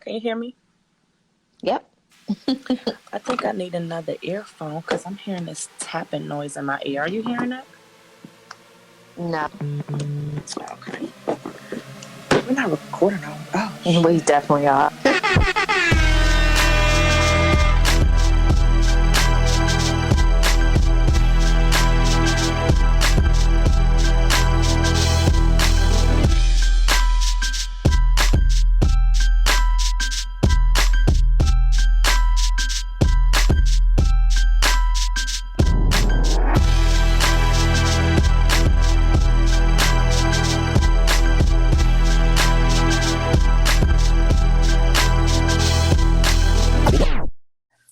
Can you hear me? Yep. I think I need another earphone because I'm hearing this tapping noise in my ear. Are you hearing it? No. Okay. We're not recording on. Oh, We definitely are.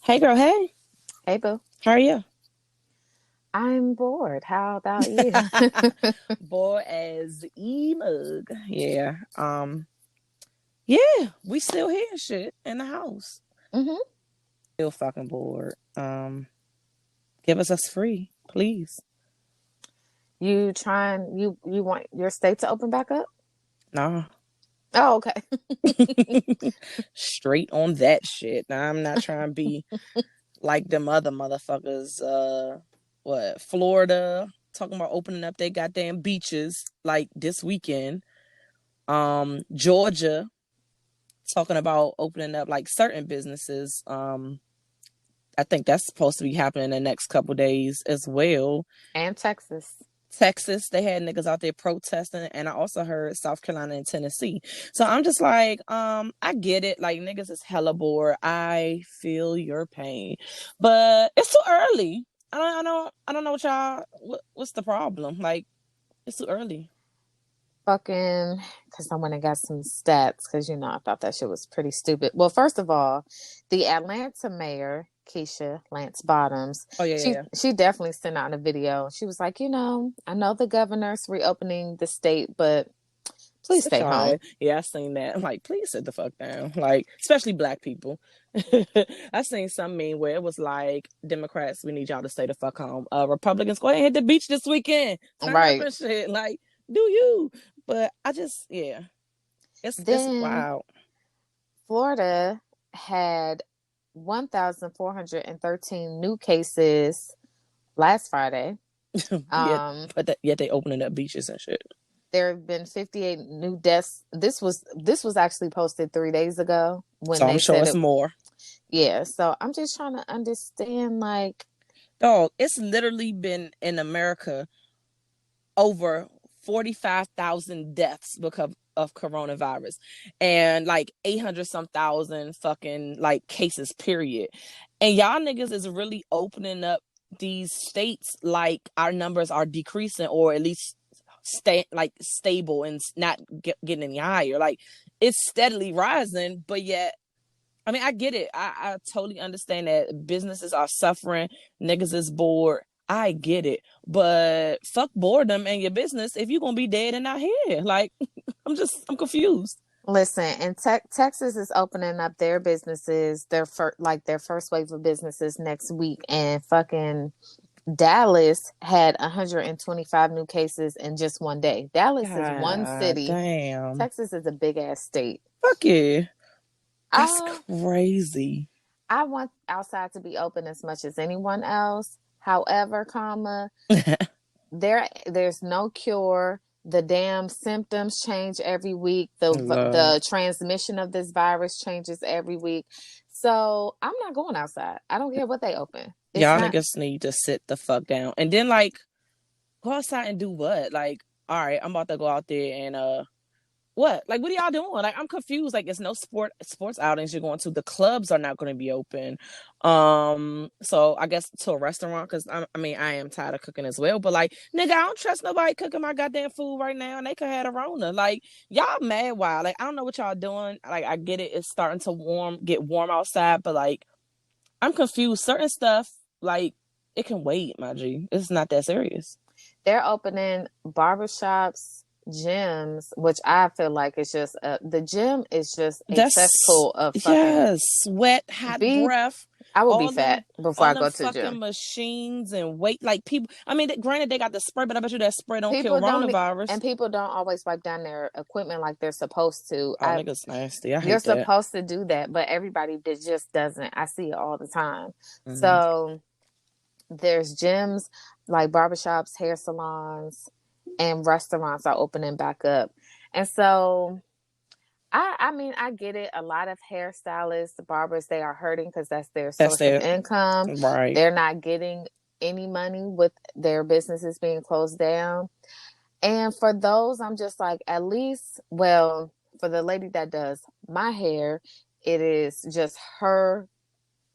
Hey, girl. Hey. Hey, boo. How are you? I'm bored. How about you? Bored as mug. Yeah. Yeah. We still here and shit in the house. Mm-hmm. Still fucking bored. Give us free, please. You want your state to open back up? Nah. Oh, okay. Straight on that shit. Now, I'm not trying to be like them other motherfuckers. Florida talking about opening up their goddamn beaches like this weekend. Georgia talking about opening up like certain businesses. I think that's supposed to be happening in the next couple days as well. And Texas. Texas, they had niggas out there protesting, and I also heard South Carolina and Tennessee. So I'm just like, I get it. Like, niggas is hella bored. I feel your pain, but it's too early. I don't know what y'all. What's the problem? Like, it's too early. Fucking, because I went and got some stats, because, I thought that shit was pretty stupid. Well, first of all, the Atlanta mayor, Keisha Lance Bottoms, she definitely sent out a video. She was like, I know the governor's reopening the state, but please stay home. Yeah, I seen that. I'm like, please sit the fuck down. Like, especially black people. I seen some meme where it was like, Democrats, we need y'all to stay the fuck home. Republicans, go ahead and hit the beach this weekend. Turn up and shit. Like, do you? But I just, it's wild. Florida had 1,413 new cases last Friday. But yet they opening up beaches and shit. There have been 58 new deaths. This was actually posted 3 days ago. So I'm sure it's more. Yeah, so I'm just trying to understand, like... Dog, it's literally been in America over 45,000 deaths because of coronavirus, and like 800 some thousand fucking like cases, period. And y'all niggas is really opening up these states like our numbers are decreasing, or at least stable and not getting any higher. Like, it's steadily rising, but yet, I mean, I get it. I totally understand that businesses are suffering, niggas is bored. I get it, but fuck boredom and your business if you're gonna be dead and not here. Like, I'm confused. Listen, and Texas is opening up their businesses, their first wave of businesses next week, and fucking Dallas had 125 new cases in just one day. Dallas is one city. Damn. Texas is a big ass state. Fuck yeah. That's crazy. I want outside to be open as much as anyone else. However, there's no cure. The damn symptoms change every week. The transmission of this virus changes every week. So I'm not going outside. I don't care what they open. Niggas need to sit the fuck down. And then, like, go outside and do what? Like, all right, I'm about to go out there and what? Like, what are y'all doing? Like, I'm confused. Like, it's no sports outings you're going to. The clubs are not going to be open. So I guess to a restaurant, because I am tired of cooking as well. But like, nigga, I don't trust nobody cooking my goddamn food right now, and they could have a Rona. Like, y'all mad wild. Like, I don't know what y'all doing. Like, I get it. It's starting to get warm outside, but like, I'm confused. Certain stuff, like, it can wait, my G. It's not that serious. They're opening barbershops, gyms, which I feel like it's just the gym is just a cesspool of fucking sweat, hot breath. I will be fat before I go to the fucking gym. machines and weight, like people. I mean, granted, they got the spray, but I bet you that spray don't kill People don't, coronavirus. and people don't always wipe down their equipment like they're supposed to. Oh, niggas nasty. I hate You're that. supposed to do that, but everybody just doesn't. I see it all the time. Mm-hmm. So there's gyms like barbershops, hair salons, and restaurants are opening back up. And so I mean, I get it. A lot of hairstylists, barbers, they are hurting because that's their source of income. Right. They're not getting any money with their businesses being closed down. And for those, I'm just like, at least, well, for the lady that does my hair, it is just her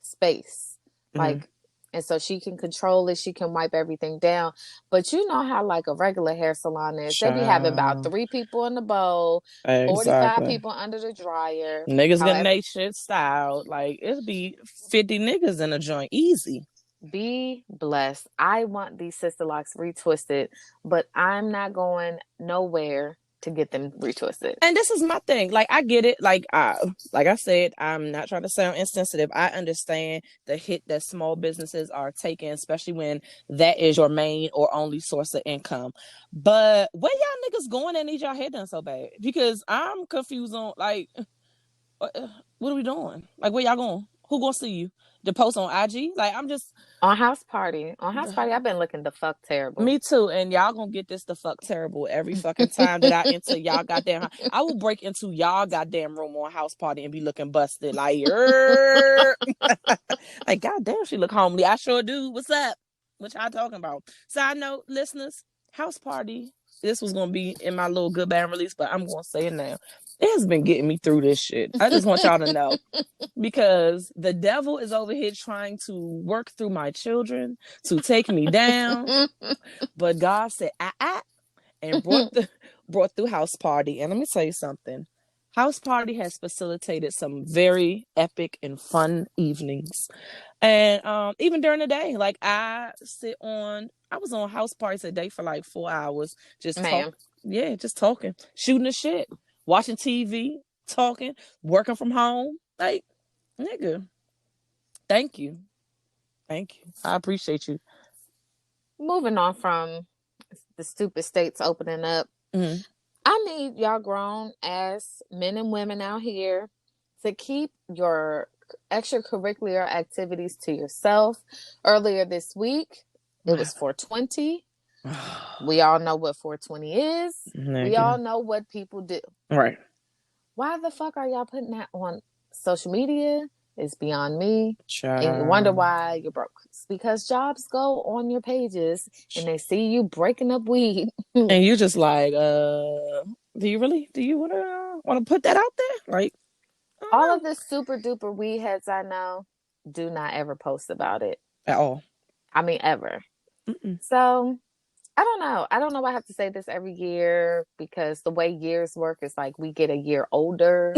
space. Mm-hmm. Like, and so she can control it. She can wipe everything down. But you know how like a regular hair salon is. They be having about 3 people in the bowl, 45 people under the dryer. Niggas getting their shit styled. Like, it'll be 50 niggas in a joint. Easy. Be blessed. I want these sister locks retwisted, but I'm not going nowhere to get them retwisted. And this is my thing. Like, I get it. Like I said, I'm not trying to sound insensitive. I understand the hit that small businesses are taking, especially when that is your main or only source of income. But where y'all niggas going that need y'all hair done so bad? Because I'm confused on, like, what are we doing? Like, where y'all going? Who gonna see you? The post on IG? Like, I'm just... On House Party, I've been looking the fuck terrible. Me too. And y'all gonna get this the fuck terrible every fucking time that I enter y'all goddamn... I will break into y'all goddamn room on House Party and be looking busted. Like, like, goddamn, she look homely. I sure do. What's up? What y'all talking about? Side note, listeners, House Party. This was gonna be in my little good band release, but I'm gonna say it now. It has been getting me through this shit. I just want y'all to know. Because the devil is over here trying to work through my children to take me down. But God said, and brought through House Party. And let me tell you something. House Party has facilitated some very epic and fun evenings. And even during the day, like I was on House Party today for like 4 hours. Just talking, shooting the shit. Watching TV, talking, working from home. Like, nigga, thank you. I appreciate you. Moving on from the stupid states opening up. Mm-hmm. I need y'all grown ass men and women out here to keep your extracurricular activities to yourself. Earlier this week, it was 420. We all know what 420 is. Nigga. We all know what people do. Right. Why the fuck are y'all putting that on social media? It's beyond me. Child. And you wonder why you're broke. It's because jobs go on your pages and they see you breaking up weed. And you just like, do you want to put that out there? Like, all of the super duper weed heads I know do not ever post about it. At all. I mean, ever. Mm-mm. So... I don't know why I have to say this every year, because the way years work is like we get a year older.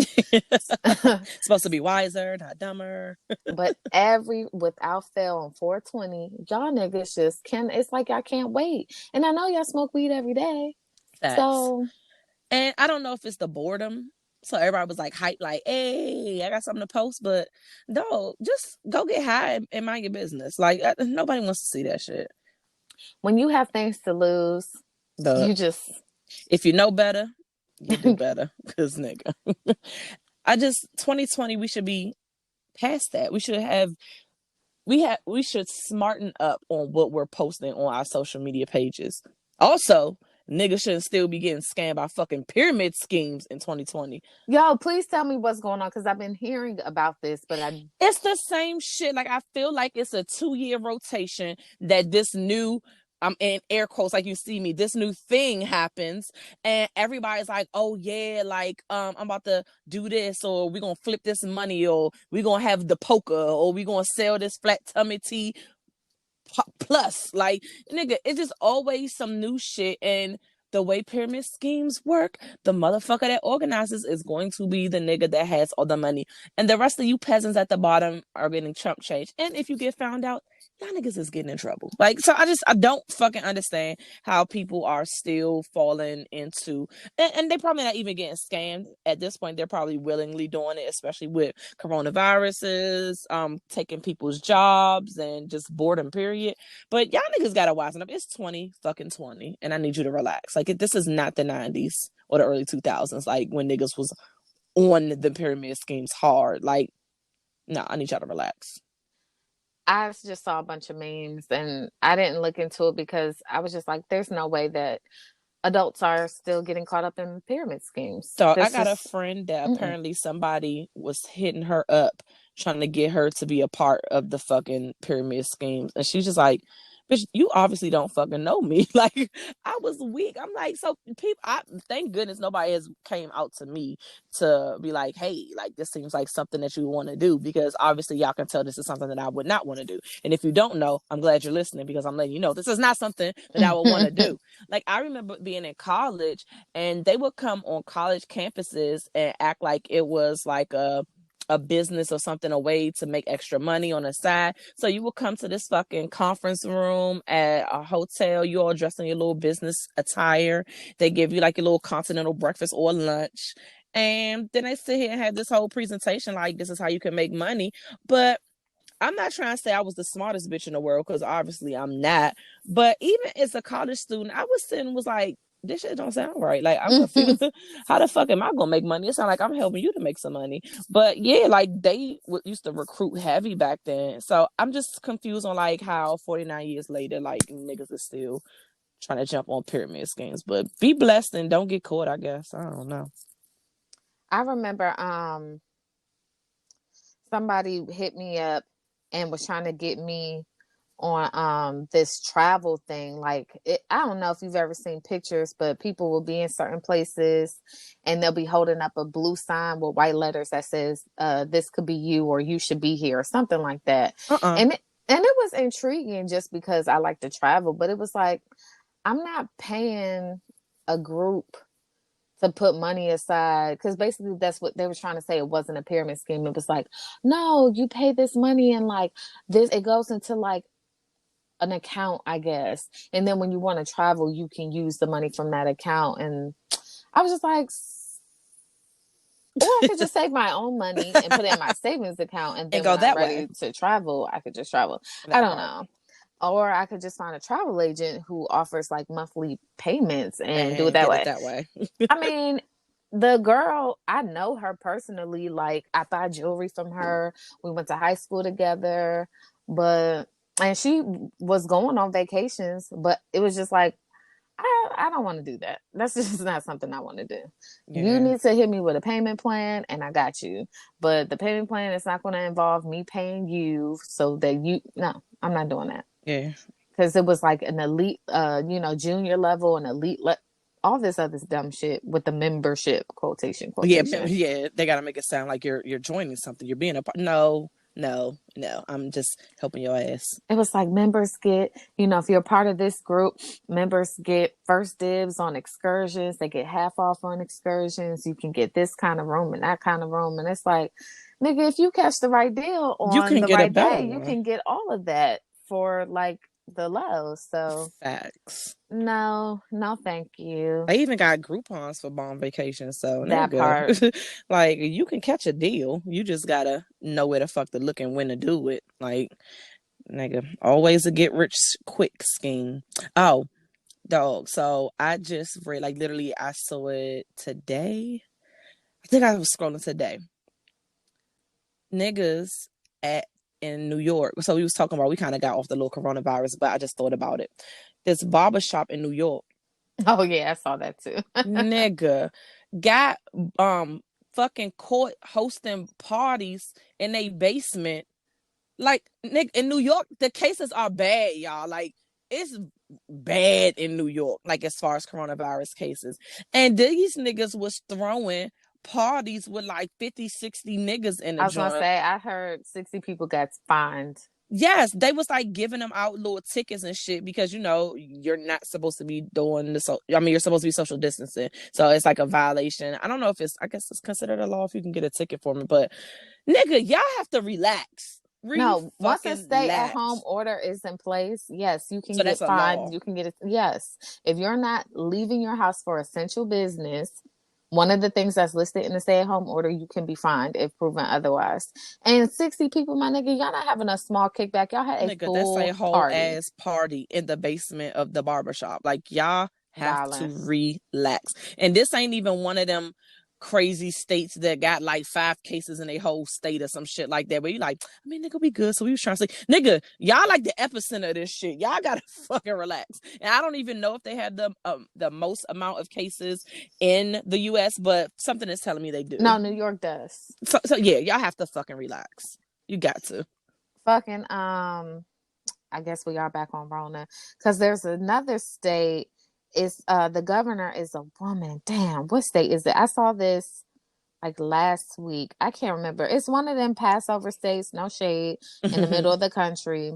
Supposed to be wiser, not dumber. But without fail on 420, y'all niggas it's like y'all can't wait. And I know y'all smoke weed every day. Facts. So, and I don't know if it's the boredom. So everybody was like hyped, like, hey, I got something to post. But no, just go get high and mind your business. Like, nobody wants to see that shit. When you have things to lose, you just... If you know better, you do better. Because, nigga, 2020, we should be past that. We should smarten up on what we're posting on our social media pages. Also, niggas shouldn't still be getting scammed by fucking pyramid schemes in 2020. Yo, please tell me what's going on, because I've been hearing about this, but it's the same shit. Like, I feel like it's a 2-year rotation that this new, I'm in air quotes, like you see me, this new thing happens, and everybody's like, oh yeah, like, I'm about to do this, or we're gonna flip this money, or we're gonna have the poker, or we're gonna sell this flat tummy tea plus. Like, nigga, it's just always some new shit. And the way pyramid schemes work, the motherfucker that organizes is going to be the nigga that has all the money, and the rest of you peasants at the bottom are getting chump change. And if you get found out, y'all niggas is getting in trouble. Like, so I don't fucking understand how people are still falling into, and they probably not even getting scammed at this point. They're probably willingly doing it, especially with coronaviruses, taking people's jobs and just boredom, period. But y'all niggas gotta wisen up. It's 2020, and I need you to relax. Like, this is not the 90s or the early 2000s, like when niggas was on the pyramid schemes hard. Like, no, I need y'all to relax. I just saw a bunch of memes and I didn't look into it because I was just like, there's no way that adults are still getting caught up in pyramid schemes. So I got a friend that apparently somebody was hitting her up trying to get her to be a part of the fucking pyramid schemes. And she's just like, bitch, you obviously don't fucking know me. Like, I was weak. I'm like, so people, thank goodness nobody has came out to me to be like, hey, like, this seems like something that you want to do, because obviously y'all can tell this is something that I would not want to do. And if you don't know, I'm glad you're listening, because I'm letting you know this is not something that I would want to do. Like, I remember being in college and they would come on college campuses and act like it was like a business or something, a way to make extra money on the side. So you will come to this fucking conference room at a hotel, you all dressed in your little business attire. They give you like a little continental breakfast or lunch. And then they sit here and have this whole presentation like this is how you can make money. But I'm not trying to say I was the smartest bitch in the world, because obviously I'm not. But even as a college student, I was sitting was like, this shit don't sound right. Like, I'm confused. How the fuck am I gonna make money? It sounds like I'm helping you to make some money. But yeah, like, they used to recruit heavy back then. So I'm just confused on like how 49 years later, like, niggas is still trying to jump on pyramid schemes. But be blessed and don't get caught, I guess. I don't know. I remember somebody hit me up and was trying to get me on this travel thing. Like, I don't know if you've ever seen pictures, but people will be in certain places and they'll be holding up a blue sign with white letters that says this could be you, or you should be here, or something like that. And it was intriguing just because I like to travel, but it was like, I'm not paying a group to put money aside, because basically that's what they were trying to say. It wasn't a pyramid scheme. It was like, no, you pay this money and like this, it goes into like an account, I guess. And then when you want to travel, you can use the money from that account. And I was just like, or I could just save my own money and put it in my savings account. And then when I'm ready to travel, I could just travel. I don't know. Or I could just find a travel agent who offers like monthly payments and do it that way. I mean, the girl, I know her personally. Like, I buy jewelry from her. We went to high school together, and she was going on vacations, but it was just like, I don't want to do that. That's just not something I want to do. Yeah. You need to hit me with a payment plan and I got you. But the payment plan is not going to involve me paying you so that no, I'm not doing that. Yeah. Because it was like an elite, junior level and elite, all this other dumb shit with the membership quotation. Yeah. They got to make it sound like you're joining something. You're being a part. No, I'm just helping your ass. It was like, members get, if you're a part of this group, members get first dibs on excursions. They get half off on excursions. You can get this kind of room and that kind of room. And it's like, nigga, if you catch the right deal on the right day, you can get all of that for like the low. So facts. No, thank you. I even got Groupons for bomb vacations, so that part. Like, you can catch a deal. You just gotta know where the fuck to look and when to do it. Like, nigga, always a get rich quick scheme. Oh, dog. So I just read, like, literally, I saw it today. I think I was scrolling today. Niggas in New York. So we was talking about, we kind of got off the little coronavirus, but I just thought about it. This barbershop in New York. Oh yeah, I saw that too. Nigga got fucking caught hosting parties in a basement. Like, nigga, in New York, the cases are bad, y'all. Like, it's bad in New York, like, as far as coronavirus cases. And these niggas was throwing parties with like 50, 60 niggas in the joint. I was gonna say, I heard 60 people got fined. Yes, they was like giving them out little tickets and shit, because you're not supposed to be doing this. You're supposed to be social distancing, so it's like a violation. I don't know if I guess it's considered a law if you can get a ticket for me, but nigga, y'all have to relax. No, once a stay-at-home Lax. order is in place, yes, you can So get that's a fined. law. You can get it. Yes, if you're not leaving your house for essential business, one of the things that's listed in the stay-at-home order, you can be fined if proven otherwise. And 60 people, my nigga, y'all not having a small kickback. Y'all had a Nigga, that's a full whole party. ass party in the basement of the barbershop. Like, y'all have Darling. to relax. And this ain't even one of them crazy states that got like 5 cases in a whole state or some shit like that. But you like, I mean, nigga, we good. So we was trying to say, nigga, y'all like the epicenter of this shit. Y'all gotta fucking relax. And I don't even know if they had the most amount of cases in the US, but something is telling me they do. No, New York does. So yeah, y'all have to fucking relax. You got to. Fucking I guess we are back on Rona because there's another state. It's the governor is a woman. Damn, what state is it? I saw this like last week. I can't remember. It's one of them Passover states, no shade, in the middle of the country.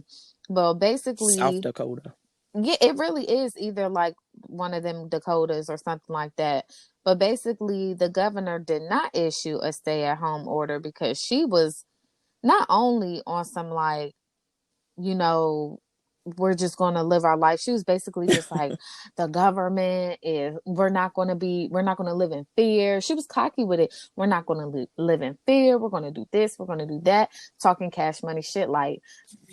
Well, basically South Dakota. Yeah, it really is either like one of them Dakotas or something like that. But basically the governor did not issue a stay-at-home order because she was not only on some like, you know, we're just going to live our life. She was basically just like, the government is, we're not going to live in fear. She was cocky with it. We're not going to live in fear. We're going to do this. We're going to do that. Talking cash money shit. Like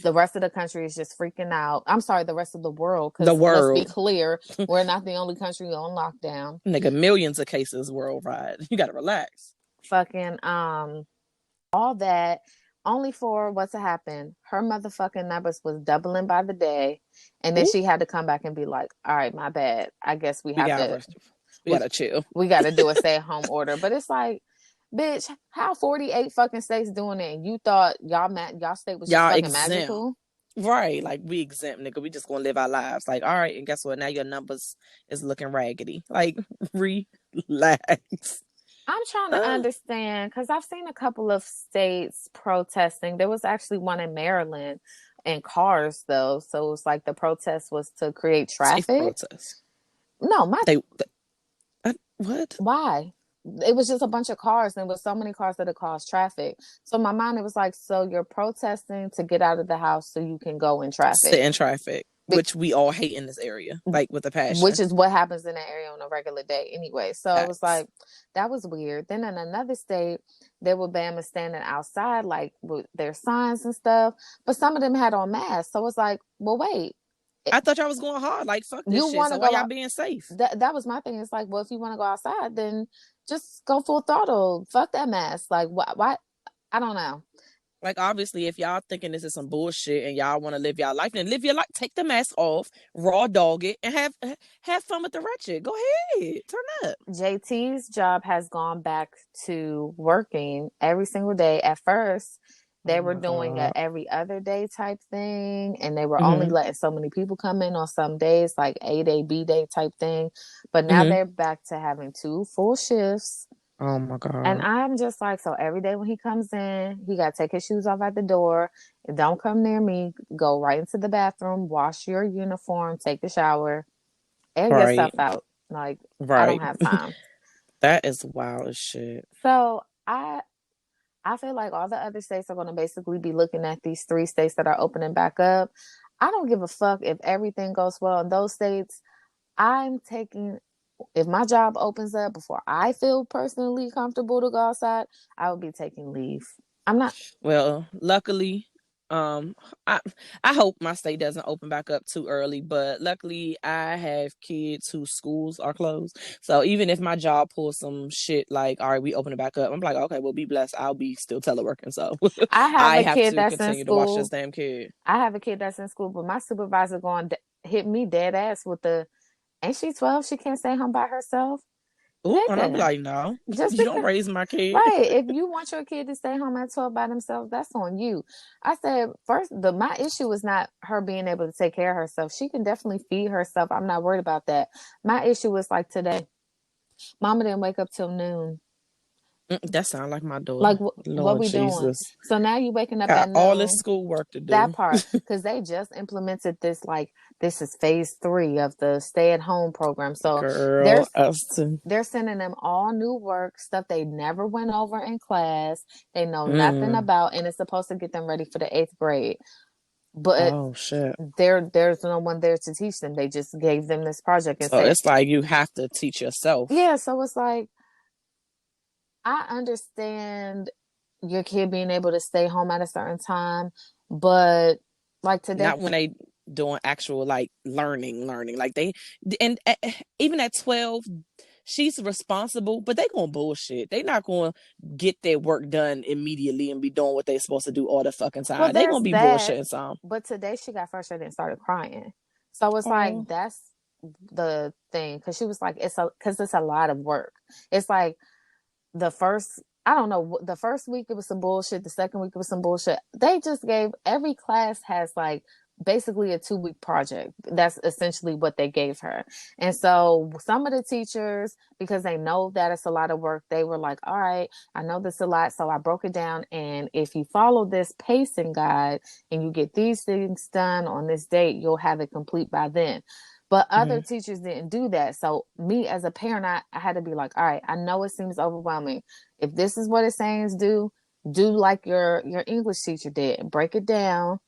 the rest of the country is just freaking out. I'm sorry, the rest of the world. Because let's be clear, we're not the only country on lockdown. Nigga, millions of cases worldwide. You got to relax. Fucking, all that. Only for what to happen. Her motherfucking numbers was doubling by the day. And then she had to come back and be like, all right, my bad. I guess we gotta chill. We gotta do a stay-at-home order. But it's like, bitch, how 48 fucking states doing it? And you thought y'all state was just fucking exempt. Magical? Right. Like, we exempt, nigga. We just gonna live our lives. Like, all right, and guess what? Now your numbers is looking raggedy. Like, relax. I'm trying to understand because I've seen a couple of states protesting. There was actually one in Maryland in cars, though. So it was like the protest was to create traffic. Safe protest. No, what? Why? It was just a bunch of cars, and there was so many cars that it caused traffic. So in my mind, it was like, so you're protesting to get out of the house so you can go in traffic. Sit in traffic. Which we all hate in this area, like with a passion. Which is what happens in that area on a regular day anyway. So it was like, that was weird. Then in another state, there were Bama standing outside, like with their signs and stuff. But some of them had on masks. So it's like, well, wait. I thought y'all was going hard. Like, fuck this shit. So why y'all being safe? That was my thing. It's like, well, if you want to go outside, then just go full throttle. Fuck that mask. Like, why? I don't know. Like, obviously, if y'all thinking this is some bullshit and y'all want to live y'all life, then live your life. Take the mask off, raw dog it, and have fun with the wretched. Go ahead, turn up. JT's job has gone back to working every single day. At first, they were doing a every other day type thing, and they were only letting so many people come in on some days, like A-Day, B-Day type thing. But now they're back to having 2 full shifts. Oh my God. And I'm just like, so every day when he comes in, he got to take his shoes off at the door. Don't come near me. Go right into the bathroom, wash your uniform, take a shower, and get stuff out. Like, I don't have time. That is wild as shit. So I feel like all the other states are going to basically be looking at these 3 states that are opening back up. I don't give a fuck if everything goes well in those states. If my job opens up before I feel personally comfortable to go outside, I will be taking leave. I'm not. Well, luckily, I hope my state doesn't open back up too early, but luckily I have kids whose schools are closed. So even if my job pulls some shit like, all right, we open it back up, I'm like, okay, well, be blessed. I'll be still teleworking. So I have a kid that's continue in school. to watch this damn kid. I have a kid that's in school, but my supervisor going to hit me dead ass with ain't she 12? She can't stay home by herself. Ooh, and I'm like, no, you don't raise my kid. Right. If you want your kid to stay home at 12 by themselves, that's on you. I said, first, my issue is not her being able to take care of herself. She can definitely feed herself. I'm not worried about that. My issue is like today. Mama didn't wake up till noon. That sounds like my Like, daughter. what Lord we doing? Jesus. So now you waking up Got at all this noon. schoolwork to That do. part, because they just implemented this, like, this is phase 3 of the stay-at-home program. So Girl, us too. they're sending them all new work, stuff they never went over in class, they know nothing about, and it's supposed to get them ready for the 8th grade. But Oh shit. there's no one there to teach them. They just gave them this project and So say, it's like you have to teach yourself. yeah. So it's like, I understand your kid being able to stay home at a certain time, but like today, Not when they doing actual like learning. Like they and even at 12, she's responsible, but they gonna bullshit. They not gonna get their work done immediately and be doing what they supposed to do all the fucking well, time. They there's gonna be that. bullshitting some. But today she got frustrated and started crying. So it's like, Oh, that's the thing, because she was like, it's a lot of work. It's like, the first, I don't know, the first week it was some bullshit, the second week it was some bullshit. They just gave, every class has like basically a 2-week project. That's essentially what they gave her. And so some of the teachers, because they know that it's a lot of work, they were like, all right, I know this a lot, so I broke it down, and if you follow this pacing guide and you get these things done on this date, you'll have it complete by then. But other teachers didn't do that. So me as a parent, I had to be like, all right, I know it seems overwhelming. If this is what it's saying is do like your English teacher did. Break it down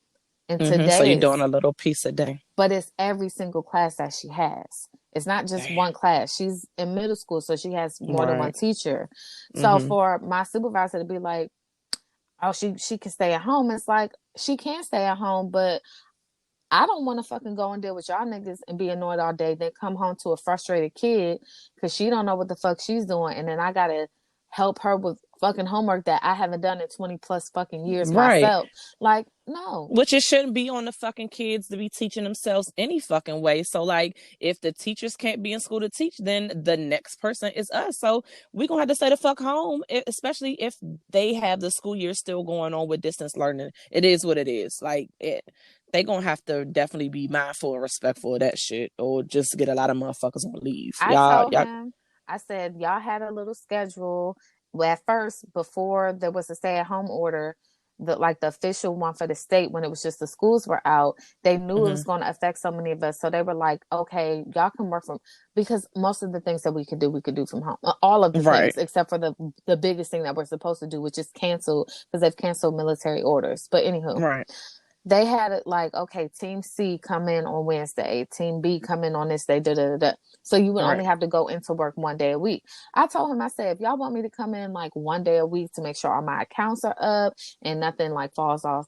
into So you're doing days. a little piece a day. But it's every single class that she has. It's not just Damn. one class. She's in middle school, so she has more than one teacher. So Mm-hmm. for my supervisor to be like, oh, she can stay at home, it's like, she can stay at home, but I don't want to fucking go and deal with y'all niggas and be annoyed all day, then come home to a frustrated kid because she don't know what the fuck she's doing, and then I gotta help her with fucking homework that I haven't done in 20 plus fucking years Right. myself. Like, no. Which it shouldn't be on the fucking kids to be teaching themselves any fucking way. So like, if the teachers can't be in school to teach, then the next person is us. So we're gonna have to stay the fuck home, especially if they have the school year still going on with distance learning. It is what it is. Like, they gonna have to definitely be mindful and respectful of that shit, or just get a lot of motherfuckers on leave. I told him, I said, y'all had a little schedule. Well, at first, before there was a stay at home order, the official one for the state, when it was just the schools were out, they knew it was going to affect so many of us. So they were like, okay, y'all can work from, because most of the things that we could do from home. All of the things, except for the biggest thing that we're supposed to do, which is cancel, because they've canceled military orders. But anywho, they had it like, okay, team C come in on Wednesday, team B come in on this day, so you would only have to go into work 1 day a week. I told him, I said, if y'all want me to come in like 1 day a week to make sure all my accounts are up and nothing like falls off,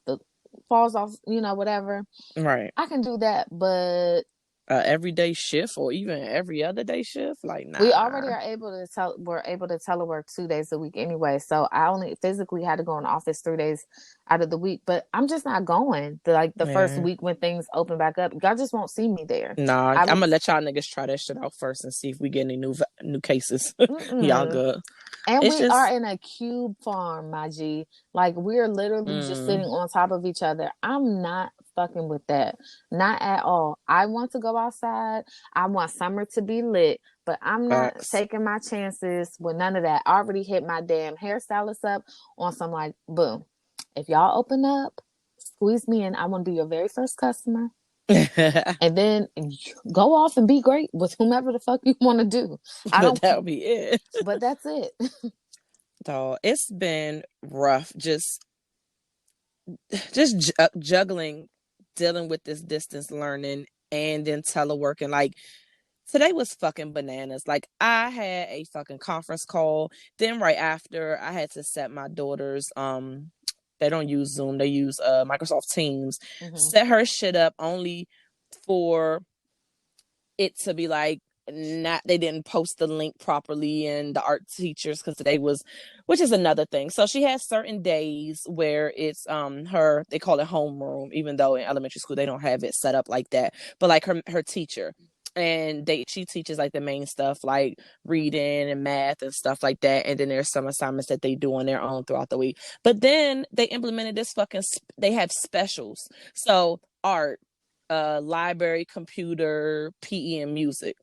whatever, I can do that. But everyday shift or even every other day shift, like, nah. We already we're able to telework 2 days a week anyway. So I only physically had to go in the office 3 days out of the week, but I'm just not going the first week when things open back up. Y'all just won't see me there. Nah, I'm gonna let y'all niggas try that shit out first and see if we get any new cases. Y'all good. And we are in a cube farm, my G. Like, we're literally just sitting on top of each other. I'm not fucking with that. Not at all. I want to go outside. I want summer to be lit, but I'm not taking my chances with none of that. I already hit my damn hairstylist up on some, like, boom. If y'all open up, squeeze me in. I want to be your very first customer. And then go off and be great with whomever the fuck you want to do. That'll be it. But that's it. Dog, it's been rough. Just juggling, dealing with this distance learning and then teleworking. Like, today was fucking bananas. Like, I had a fucking conference call. Then right after, I had to set my daughter's they don't use Zoom, they use Microsoft Teams. Set her shit up only for it to be like, they didn't post the link properly, and the art teachers, because today was, which is another thing. So she has certain days where it's they call it homeroom, even though in elementary school they don't have it set up like that. But like her teacher, and she teaches like the main stuff like reading and math and stuff like that, and then there's some assignments that they do on their own throughout the week. But then they implemented this they have specials, so art, library, computer, PE, and music.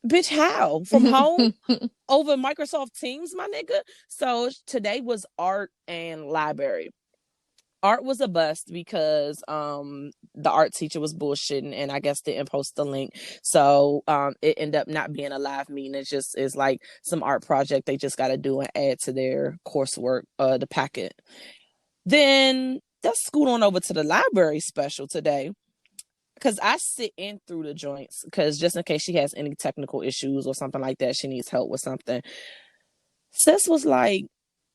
Bitch, how? From home? Over Microsoft Teams, my nigga? So today was art and library. Art was a bust because the art teacher was bullshitting and I guess didn't post the link. So it ended up not being a live meeting. It just is like some art project they just gotta do and add to their coursework, the packet. Then let's scoot on over to the library special today. Because I sit in through the joints because just in case she has any technical issues or something like that, she needs help with something. Sis was like,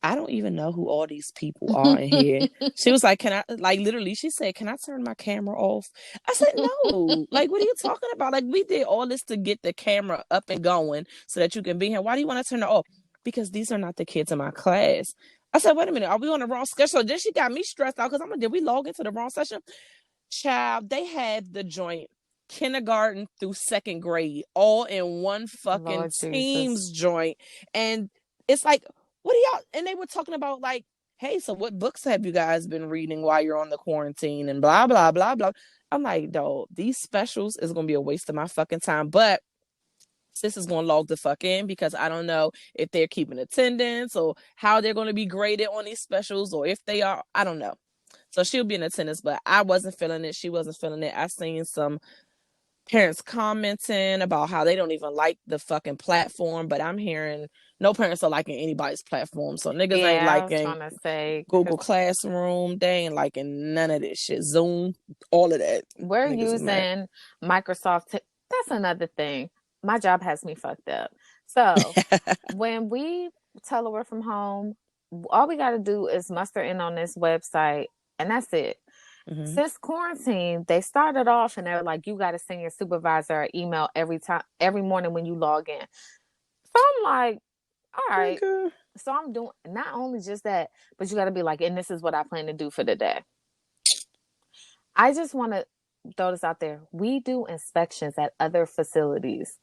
I don't even know who all these people are in here. She was like, can I, like, literally, she said, can I turn my camera off? I said, no. Like, what are you talking about? Like, we did all this to get the camera up and going so that you can be here. Why do you want to turn it off? Because these are not the kids in my class. I said, wait a minute, are we on the wrong schedule? Then she got me stressed out because I'm like, did we log into the wrong session? Child, they had the joint kindergarten through second grade all in one fucking Lord Teams Jesus. joint. And it's like, what are y'all? And they were talking about like, hey, so what books have you guys been reading while you're on the quarantine and blah, blah, blah, blah. I'm like, dog, these specials is going to be a waste of my fucking time. But sis is going to log the fuck in because I don't know if they're keeping attendance or how they're going to be graded on these specials or if they are, I don't know. So she'll be in attendance, but I wasn't feeling it. She wasn't feeling it. I seen some parents commenting about how they don't even like the fucking platform, but I'm hearing no parents are liking anybody's platform. So niggas ain't liking Google Classroom. They ain't liking none of this shit. Zoom, all of that. We're using Microsoft. That's another thing. My job has me fucked up. So when we telework from home, all we got to do is muster in on this website, and that's it. Mm-hmm. Since quarantine, they started off and they're like, you got to send your supervisor an email every morning when you log in. So I'm like, all right. Okay. So I'm doing not only just that, but you got to be like, and this is what I plan to do for the day. I just want to throw this out there. We do inspections at other facilities.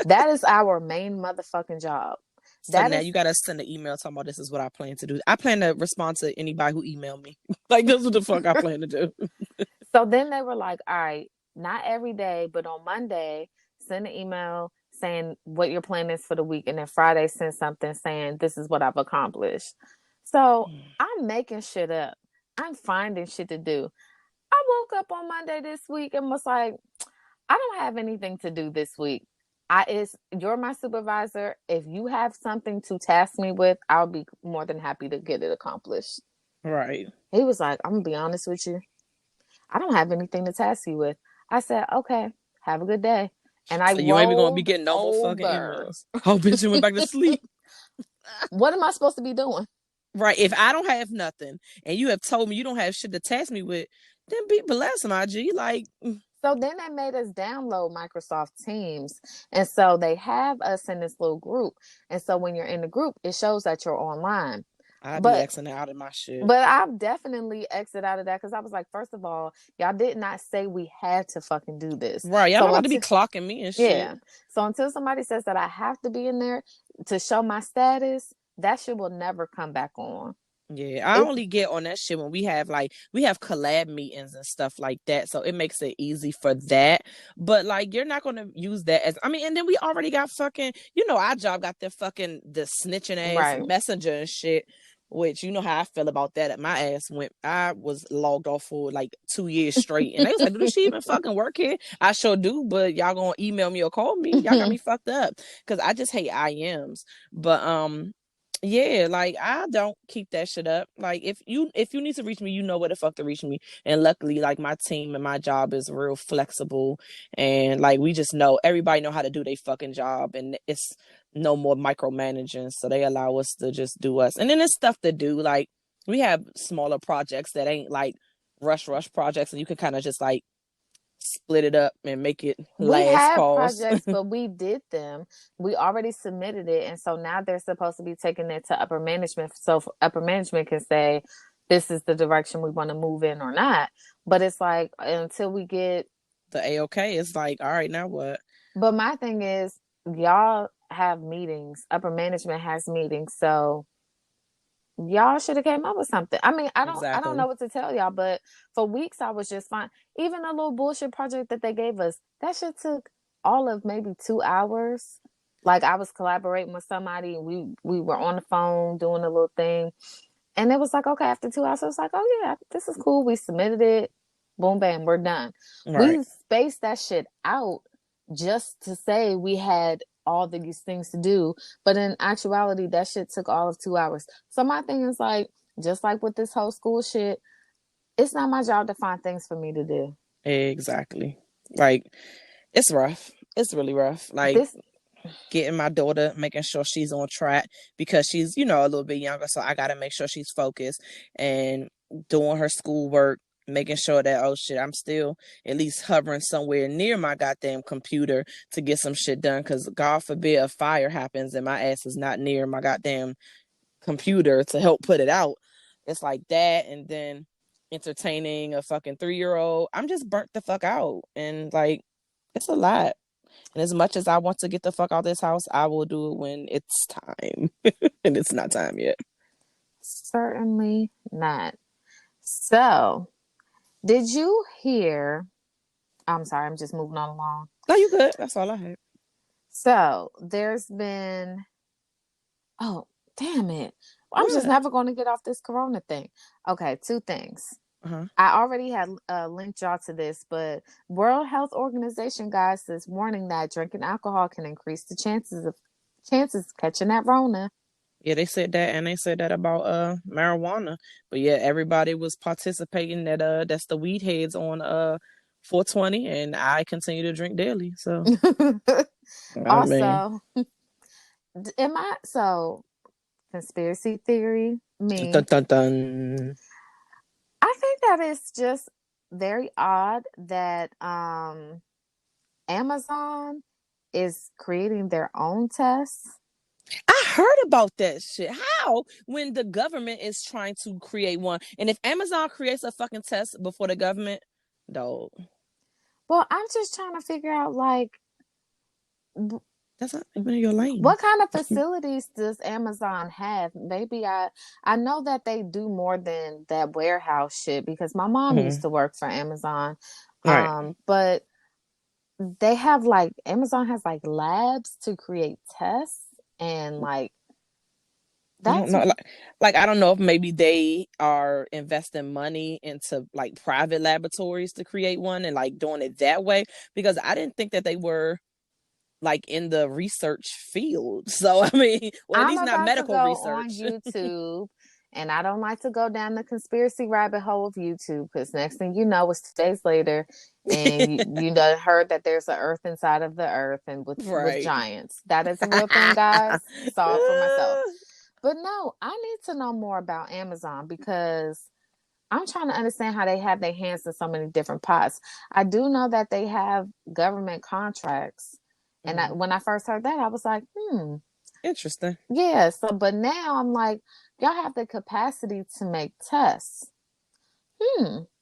That is our main motherfucking job. So now you gotta send an email talking about this is what I plan to do. I plan to respond to anybody who emailed me. Like, this is what the fuck I plan to do. So then they were like, all right, not every day, but on Monday, send an email saying what your plan is for the week. And then Friday, send something saying this is what I've accomplished. So I'm making shit up. I'm finding shit to do. I woke up on Monday this week and was like, I don't have anything to do this week. You're my supervisor. If you have something to task me with, I'll be more than happy to get it accomplished. Right. He was like, I'm gonna be honest with you. I don't have anything to task you with. I said, okay, have a good day. And so you ain't gonna be getting no more fucking emails. Oh, bitch, you went back to sleep. What am I supposed to be doing? Right. If I don't have nothing and you have told me you don't have shit to task me with, then be blessed, my G. Like. So then they made us download Microsoft Teams. And so they have us in this little group. And so when you're in the group, it shows that you're online. I'd be exiting out of my shit. But I've definitely exited out of that because I was like, first of all, y'all did not say we had to fucking do this. Right. Y'all don't have to be clocking me and shit. Yeah. So until somebody says that I have to be in there to show my status, that shit will never come back on. Yeah, I only get on that shit when we have collab meetings and stuff like that. So it makes it easy for that. But like, you're not going to use that as, I mean, and then we already got fucking, our job got the snitching ass messenger and shit, which you know how I feel about that. My ass I was logged off for like 2 years straight. And they was like, does she even fucking work here? I sure do, but y'all gonna email me or call me. Y'all got me fucked up. Cause I just hate IMs. But, yeah, like I don't keep that shit up. Like if you need to reach me, you know where the fuck to reach me. And luckily, like my team and my job is real flexible, and like we just know everybody know how to do their fucking job, and it's no more micromanaging. So they allow us to just do us. And then there's stuff to do. Like we have smaller projects that ain't like rush projects, and you can kind of just like split it up and make it last. We have projects, but we did them. We already submitted it, and so now they're supposed to be taking it to upper management. So upper management can say, "This is the direction we want to move in or not." But it's like until we get the A-OK, it's like, all right, now what? But my thing is, y'all have meetings. Upper management has meetings, so y'all should have came up with something. I mean, I don't know what to tell y'all, but for weeks I was just fine. Even a little bullshit project that they gave us, that shit took all of maybe 2 hours. Like I was collaborating with somebody and we were on the phone doing a little thing. And it was like, okay, after 2 hours, I was like, oh yeah, this is cool. We submitted it. Boom, bam, we're done. Right. We spaced that shit out just to say we had all these things to do. But in actuality, that shit took all of 2 hours. So my thing is like, just like with this whole school shit, it's not my job to find things for me to do. Exactly. Like, it's rough. It's really rough. Like, getting my daughter, making sure she's on track because she's, a little bit younger. So I got to make sure she's focused and doing her schoolwork, making sure that, oh shit, I'm still at least hovering somewhere near my goddamn computer to get some shit done. Because God forbid a fire happens and my ass is not near my goddamn computer to help put it out. It's like that. And then entertaining a fucking 3-year-old. I'm just burnt the fuck out. And like, it's a lot. And as much as I want to get the fuck out of this house, I will do it when it's time. And it's not time yet. Certainly not. So, did you hear? I'm sorry, I'm just moving on along. No, you good. That's all I had. So, there's been... Oh, damn it. I'm just never going to get off this corona thing. Okay, 2 things. I already had linked y'all to this, but World Health Organization, guys, is warning that drinking alcohol can increase the chances of catching that Rona. Yeah, they said that, and they said that about marijuana. But yeah, everybody was participating. That's the weed heads on 420, and I continue to drink daily. So also, conspiracy theory? Me. Dun, dun, dun. I think that it's just very odd that Amazon is creating their own tests. I heard about that shit. How? When the government is trying to create one. And if Amazon creates a fucking test before the government, dog. Well, I'm just trying to figure out, like... That's not even in your lane. What kind of facilities does Amazon have? Maybe I know that they do more than that warehouse shit because my mom used to work for Amazon. Right. But they have Amazon has labs to create tests and that's I don't know if maybe they are investing money into private laboratories to create one and doing it that way, because I didn't think that they were in the research field. So I mean, well, at least not medical research. On YouTube, and I don't like to go down the conspiracy rabbit hole of YouTube because next thing you know, it's 2 days later, and you heard that there's an Earth inside of the Earth and with giants. That is a real thing, guys. Saw it for myself. But no, I need to know more about Amazon because I'm trying to understand how they have their hands in so many different pots. I do know that they have government contracts. And when I first heard that, I was like, interesting. Yeah. So, but now I'm like, y'all have the capacity to make tests.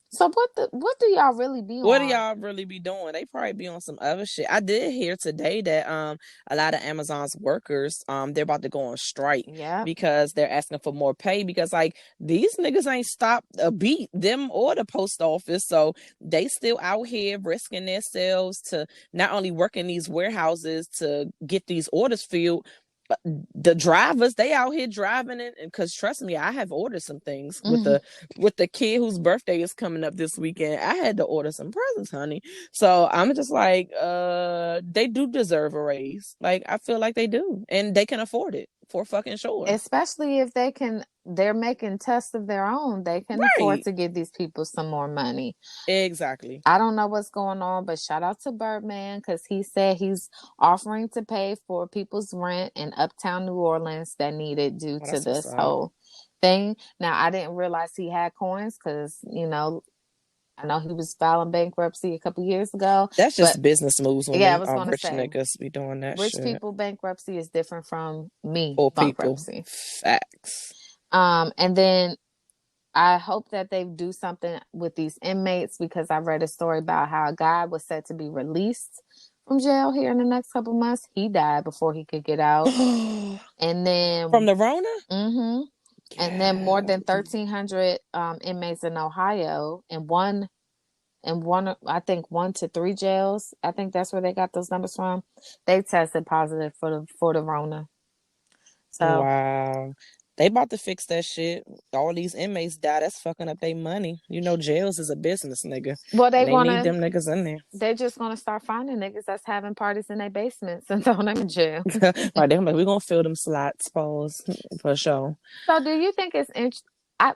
So what do y'all really be on? What do y'all really be doing? They probably be on some other shit. I did hear today that a lot of Amazon's workers they're about to go on strike because they're asking for more pay because these niggas ain't stopped a beat, them or the post office. So they still out here risking themselves to not only work in these warehouses to get these orders filled. The drivers, they out here driving it, because trust me, I have ordered some things with the kid whose birthday is coming up this weekend. I had to order some presents, honey. So I'm just like, they do deserve a raise. I feel like they do, and they can afford it for fucking sure. Especially if they're making tests of their own. They can afford to give these people some more money. Exactly. I don't know what's going on, but shout out to Birdman because he said he's offering to pay for people's rent in Uptown New Orleans that need it due to this whole thing. Now, I didn't realize he had coins because, I know he was filing bankruptcy a couple years ago. That's just business moves when I was going rich niggas be doing that rich shit. Rich people bankruptcy is different from me or bankruptcy. Facts. And then I hope that they do something with these inmates because I read a story about how a guy was set to be released from jail here in the next couple months. He died before he could get out. And then... From the Rona? Mm-hmm. And then more than 1,300 inmates in Ohio and one and I think 1 to 3 jails, I think that's where they got those numbers from. They tested positive for the Rona. So wow. They about to fix that shit. All these inmates die. That's fucking up their money. You know, jails is a business, nigga. Well, And they need them niggas in there. They're just gonna start finding niggas that's having parties in their basements and throwing them in jail. Right, they're like, we're gonna fill them slots, pause, for sure. So, do you think it's interesting?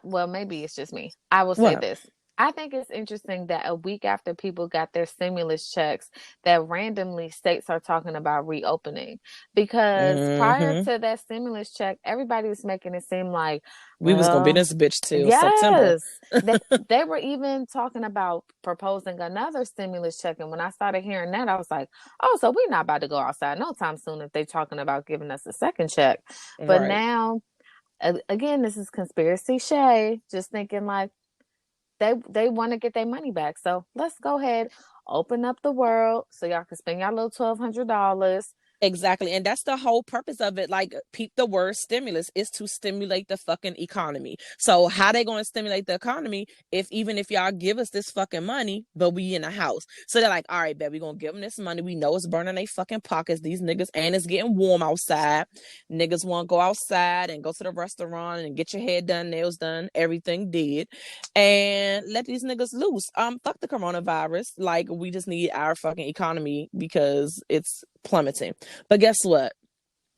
Well, maybe it's just me. I will say this. I think it's interesting that a week after people got their stimulus checks, that randomly states are talking about reopening. Because prior to that stimulus check, everybody was making it seem like we was gonna be this bitch till September. they were even talking about proposing another stimulus check. And when I started hearing that, I was like, oh, so we're not about to go outside no time soon if they're talking about giving us a second check. But now, again, this is conspiracy Shay, just thinking like, they want to get their money back. So let's go ahead, open up the world so y'all can spend your little $1,200. Exactly. And that's the whole purpose of it. Like, peep the word stimulus is to stimulate the fucking economy. So how they going to stimulate the economy even if y'all give us this fucking money, but we in a house? So they're like, all right, bet we going to give them this money. We know it's burning their fucking pockets, these niggas, and it's getting warm outside. Niggas want to go outside and go to the restaurant and get your hair done, nails done, everything did. And let these niggas loose. Fuck the coronavirus. Like, we just need our fucking economy because it's plummeting. But guess what?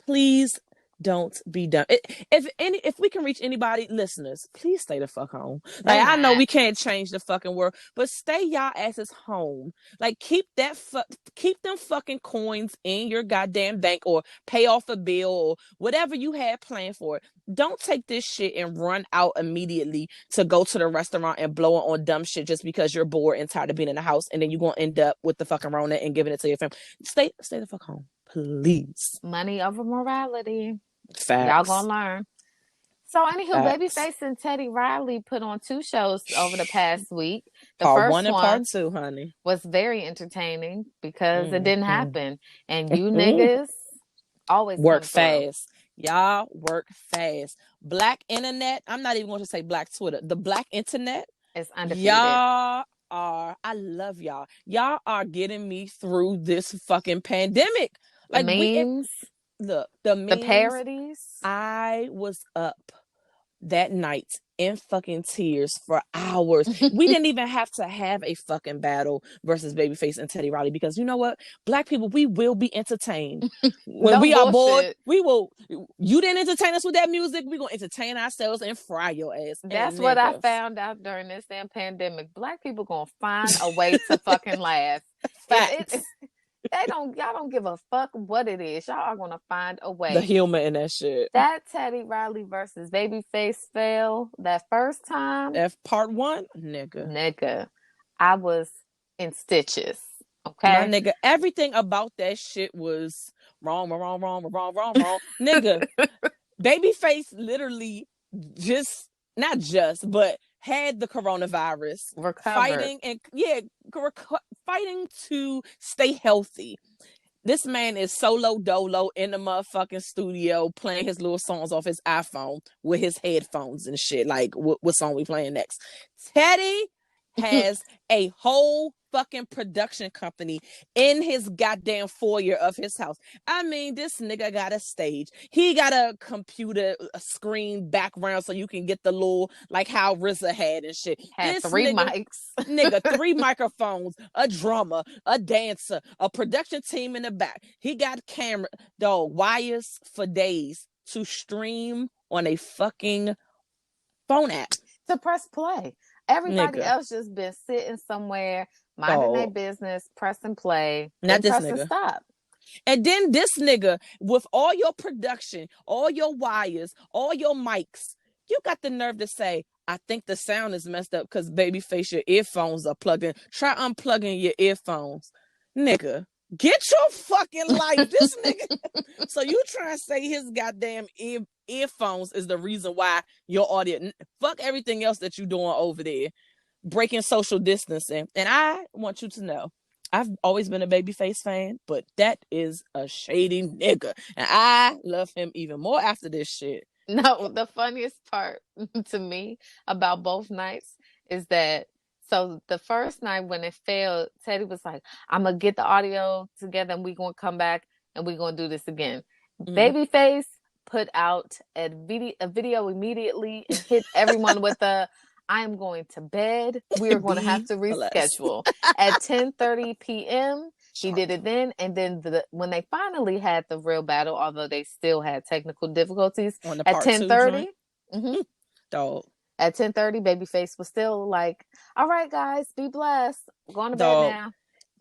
Please don't be dumb. If we can reach anybody, listeners, please stay the fuck home. Like, I know we can't change the fucking world, but stay y'all asses home. Like, keep them fucking coins in your goddamn bank, or pay off a bill, or whatever you had planned for it. Don't take this shit and run out immediately to go to the restaurant and blow it on dumb shit just because you're bored and tired of being in the house, and then you're gonna end up with the fucking Rona and giving it to your family. Stay the fuck home, please. Money over morality. Facts. Y'all gonna learn. So, anywho, Babyface and Teddy Riley put on 2 shows over the past week. The part first 1 and part 2, honey, was very entertaining because it didn't happen. And you niggas always work fast. Y'all work fast. Black internet. I'm not even going to say black Twitter. The black internet is undefeated. Y'all are. I love y'all. Y'all are getting me through this fucking pandemic. Like, the memes. The memes, the parodies. I was up that night in fucking tears for hours. We didn't even have to have a fucking battle versus Babyface and Teddy Riley, because you know what? Black people, we will be entertained. When we are bored, we will. You didn't entertain us with that music, we're gonna entertain ourselves and fry your ass. That's what I found out during this damn pandemic. Black people gonna find a way to fucking laugh. Y'all don't give a fuck what it is. Y'all are gonna find a way. The humor in that shit. That Teddy Riley versus Babyface fail that first time. Part 1, nigga. I was in stitches. Okay, my nigga. Everything about that shit was wrong. Nigga, Babyface literally but had the coronavirus, recovered. fighting to stay healthy. This man is solo dolo in the motherfucking studio playing his little songs off his iPhone with his headphones and shit. Like, what song we playing next? Teddy has a whole fucking production company in his goddamn foyer of his house. I mean, this nigga got a stage. He got a computer, a screen background so you can get the little, like how RZA had and shit. Had 3 mics. Nigga, 3 microphones, a drummer, a dancer, a production team in the back. He got camera, wires for days to stream on a fucking phone app. To press play. Everybody else just been sitting somewhere, minding their business, pressing play. Not this nigga. Stop. And then this nigga, with all your production, all your wires, all your mics, you got the nerve to say, I think the sound is messed up because Babyface, your earphones are plugged in. Try unplugging your earphones. Nigga, get your fucking life. This nigga. So you trying to say his goddamn earphones is the reason why your audio, fuck everything else that you doing over there, breaking social distancing. And I want you to know, I've always been a Babyface fan, but that is a shady nigga, and I love him even more after this shit. No, the funniest part to me about both nights is that So the first night when it failed, Teddy was like, I'm going to get the audio together and we're going to come back and we're going to do this again. Babyface put out a video immediately and hit everyone with a, I am going to bed. We are going to have to reschedule. At 10:30 p.m., he did it then. And then when they finally had the real battle, although they still had technical difficulties, on the at part 10:30, dog. At 10:30, Babyface was still like, all right, guys, be blessed. Going to bed now.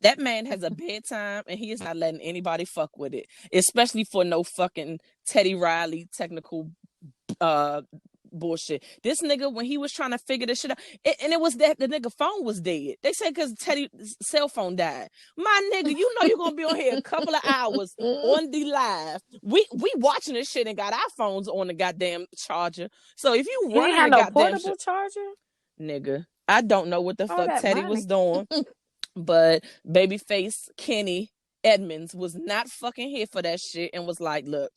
That man has a bedtime and he is not letting anybody fuck with it, especially for no fucking Teddy Riley technical bullshit. This nigga, when he was trying to figure this shit out, and it was that the nigga phone was dead. They said because Teddy's cell phone died. My nigga, you know you're gonna be on here a couple of hours on the live. We watching this shit and got our phones on the goddamn charger. So if you run had no portable charger, nigga, I don't know what the fuck Teddy was doing. But Babyface Kenny Edmonds was not fucking here for that shit and was like, look,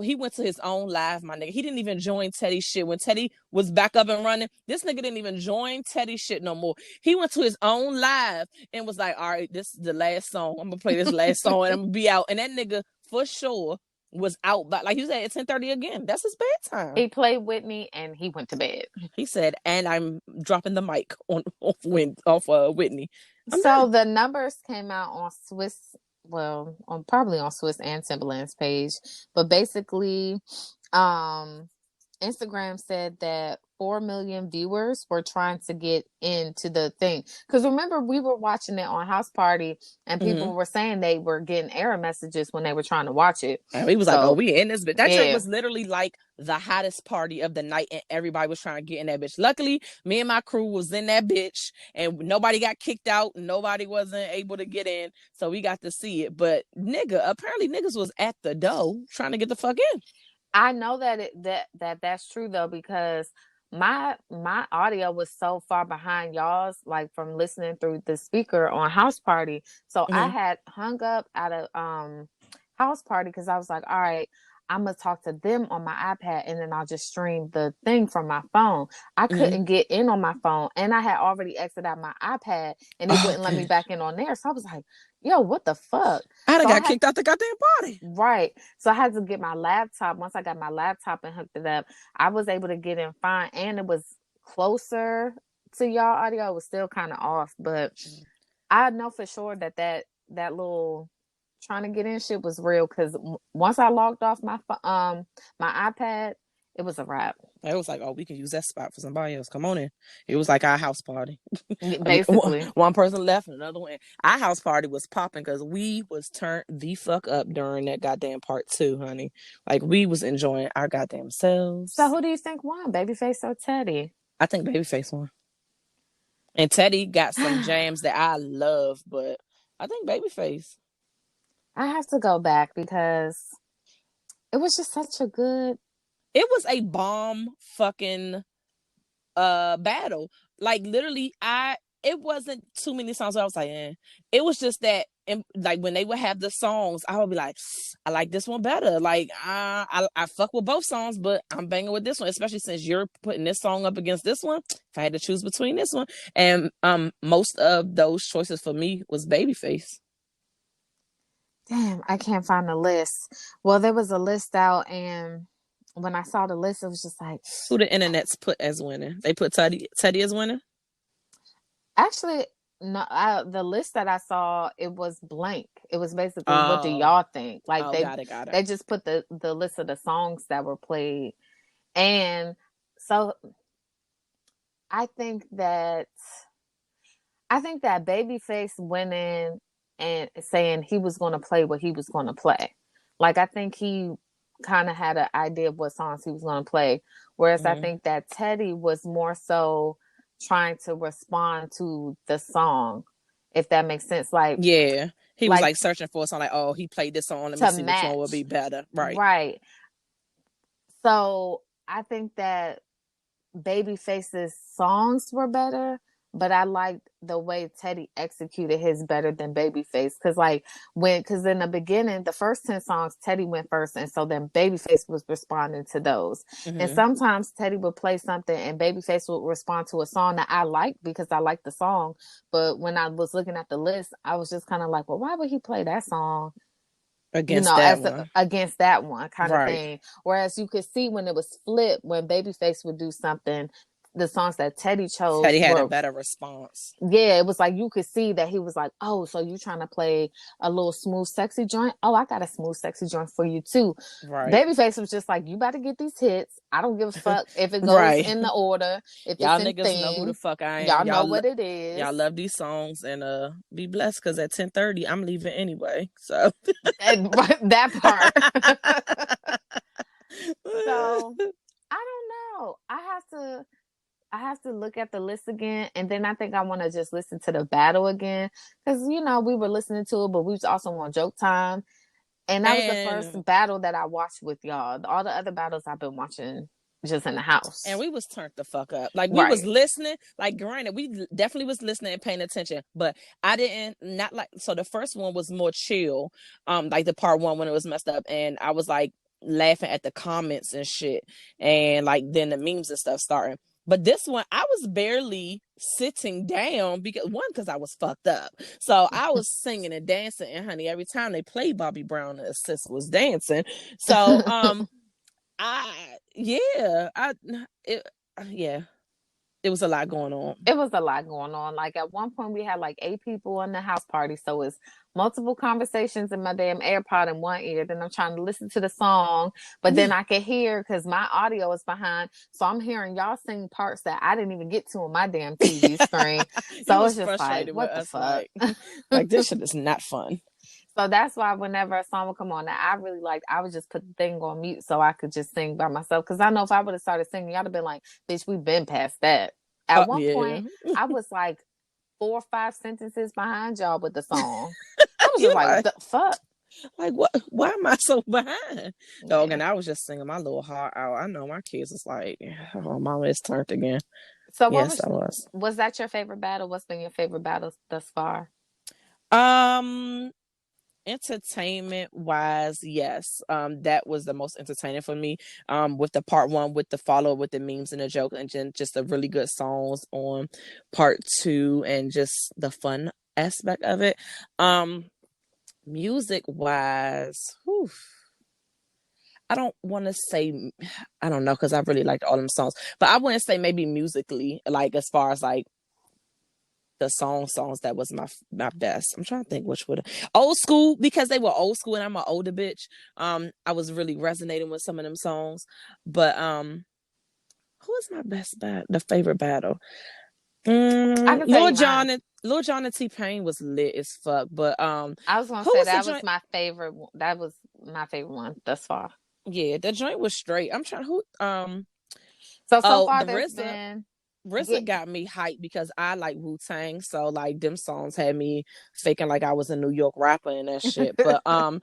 he went to his own live, my nigga. He didn't even join Teddy's shit. When Teddy was back up and running, this nigga didn't even join Teddy's shit no more. He went to his own live and was like, all right, this is the last song. I'm going to play this last song and I'm going to be out. And that nigga, for sure, was out by, like you said, at 10:30 again. That's his bedtime. He played Whitney and he went to bed. He said, and I'm dropping the mic off Whitney. So the numbers came out on Swiss, probably on Swiss and Timbaland's page, but basically, Instagram said that 4 million viewers were trying to get into the thing. Because remember, we were watching it on House Party and people were saying they were getting error messages when they were trying to watch it. And he was like, oh, we in this bitch. That shit was literally like the hottest party of the night and everybody was trying to get in that bitch. Luckily, me and my crew was in that bitch and nobody got kicked out. Nobody wasn't able to get in. So we got to see it. But nigga, apparently niggas was at the door trying to get the fuck in. I know that's true though, because my audio was so far behind y'all's, like from listening through the speaker on House Party. So I had hung up out of House Party because I was like, all right, I'm gonna talk to them on my iPad and then I'll just stream the thing from my phone. I couldn't get in on my phone and I had already exited out my iPad and it wouldn't let me back in on there. So I was like, yo, what the fuck? I got kicked out the goddamn party. Right. So I had to get my laptop. Once I got my laptop and hooked it up, I was able to get in fine. And it was closer to y'all audio. It was still kind of off. But I know for sure that little trying to get in shit was real. Because once I logged off my iPad, it was a wrap. It was like, oh, we can use that spot for somebody else. Come on in. It was like our house party. Basically. One person left and another one. Our house party was popping because we was turned the fuck up during that goddamn part 2, honey. Like, we was enjoying our goddamn selves. So who do you think won, Babyface or Teddy? I think Babyface won. And Teddy got some jams that I love, but I think Babyface. I have to go back because it was just such a good... It was a bomb fucking battle. Like, literally, it wasn't too many songs where I was like, eh. It was just that, like, when they would have the songs, I would be like, I like this one better. Like, I fuck with both songs, but I'm banging with this one, especially since you're putting this song up against this one. If I had to choose between this one. And most of those choices for me was Babyface. Damn, I can't find the list. Well, there was a list out and when I saw the list, it was just like... Who the internet's put as winner? They put Teddy as winner? Actually, no. The list that I saw, it was blank. It was basically, what do y'all think? Like, got it. They just put the list of the songs that were played. And so, I think that Babyface went in and saying he was going to play what he was going to play. Like, I think he kind of had an idea of what songs he was going to play, whereas I think that Teddy was more so trying to respond to the song, if that makes sense. Like, yeah, he was like searching for a song, like, oh, he played this song, let me see which one would be better. Right. So I think that Babyface's songs were better, but I liked the way Teddy executed his better than Babyface. Because in the beginning, the first 10 songs, Teddy went first, and so then Babyface was responding to those. Mm-hmm. And sometimes Teddy would play something and Babyface would respond to a song that I liked because I liked the song. But when I was looking at the list, I was just kind of like, well, why would he play that song? Against against that one kind of thing. Whereas you could see when it was flipped, when Babyface would do something, the songs that Teddy chose, Teddy had a better response. Yeah, it was like you could see that he was like, oh, so you trying to play a little smooth, sexy joint? Oh, I got a smooth, sexy joint for you too. Right. Babyface was just like, you better get these hits. I don't give a fuck if it goes in the order. If y'all it's in niggas know who the fuck I am. Y'all know what it is. Y'all love these songs, and be blessed, because at 10:30 I'm leaving anyway. So that part. So I don't know. I have to look at the list again, and then I think I want to just listen to the battle again, because we were listening to it, but we was also on Joke Time, and that was the first battle that I watched with y'all. All the other battles I've been watching just in the house, and we was turned the fuck up. Like, we was listening. Like, granted, we definitely was listening and paying attention, but I didn't not like. So the first one was more chill, like the part one when it was messed up, and I was like laughing at the comments and shit, and like then the memes and stuff starting. But this one, I was barely sitting down because I was fucked up. So I was singing and dancing, and honey, every time they played Bobby Brown, the sis was dancing. So it was a lot going on. It was a lot going on. Like, at one point we had like 8 people in the house party. So it's multiple conversations in my damn AirPod in one ear. Then I'm trying to listen to the song, but then I can hear, because my audio is behind. So I'm hearing y'all sing parts that I didn't even get to on my damn TV screen. So it's just like, what the fuck? Like, this shit is not fun. So that's why whenever a song would come on that I really liked, I would just put the thing on mute so I could just sing by myself. Because I know if I would have started singing, y'all would have been like, bitch, we've been past that. At one point, I was like 4 or 5 sentences behind y'all with the song. I was just like, the fuck? Like, what? Why am I so behind? Dog, and I was just singing my little heart out. I know my kids was like, oh, mama, it's turned again. So was that your favorite battle? What's been your favorite battle thus far? Entertainment wise, yes, that was the most entertaining for me, with the part one, with the follow, with the memes and the joke, and just the really good songs on part 2, and just the fun aspect of it. Music wise, I don't want to say, I don't know, because I really liked all them songs, but I wouldn't say maybe musically, like as far as like the songs that was my best. I'm trying to think which would old school, because they were old school and I'm an older bitch. I was really resonating with some of them songs. But who is my best the favorite battle? Lil Jon and T-Pain was lit as fuck. But I was gonna say that was my favorite. That was my favorite one thus far. Yeah, the joint was straight. I'm trying who so far there's been RZA got me hyped because I like Wu-Tang, so like them songs had me faking like I was a New York rapper and that shit. But I'm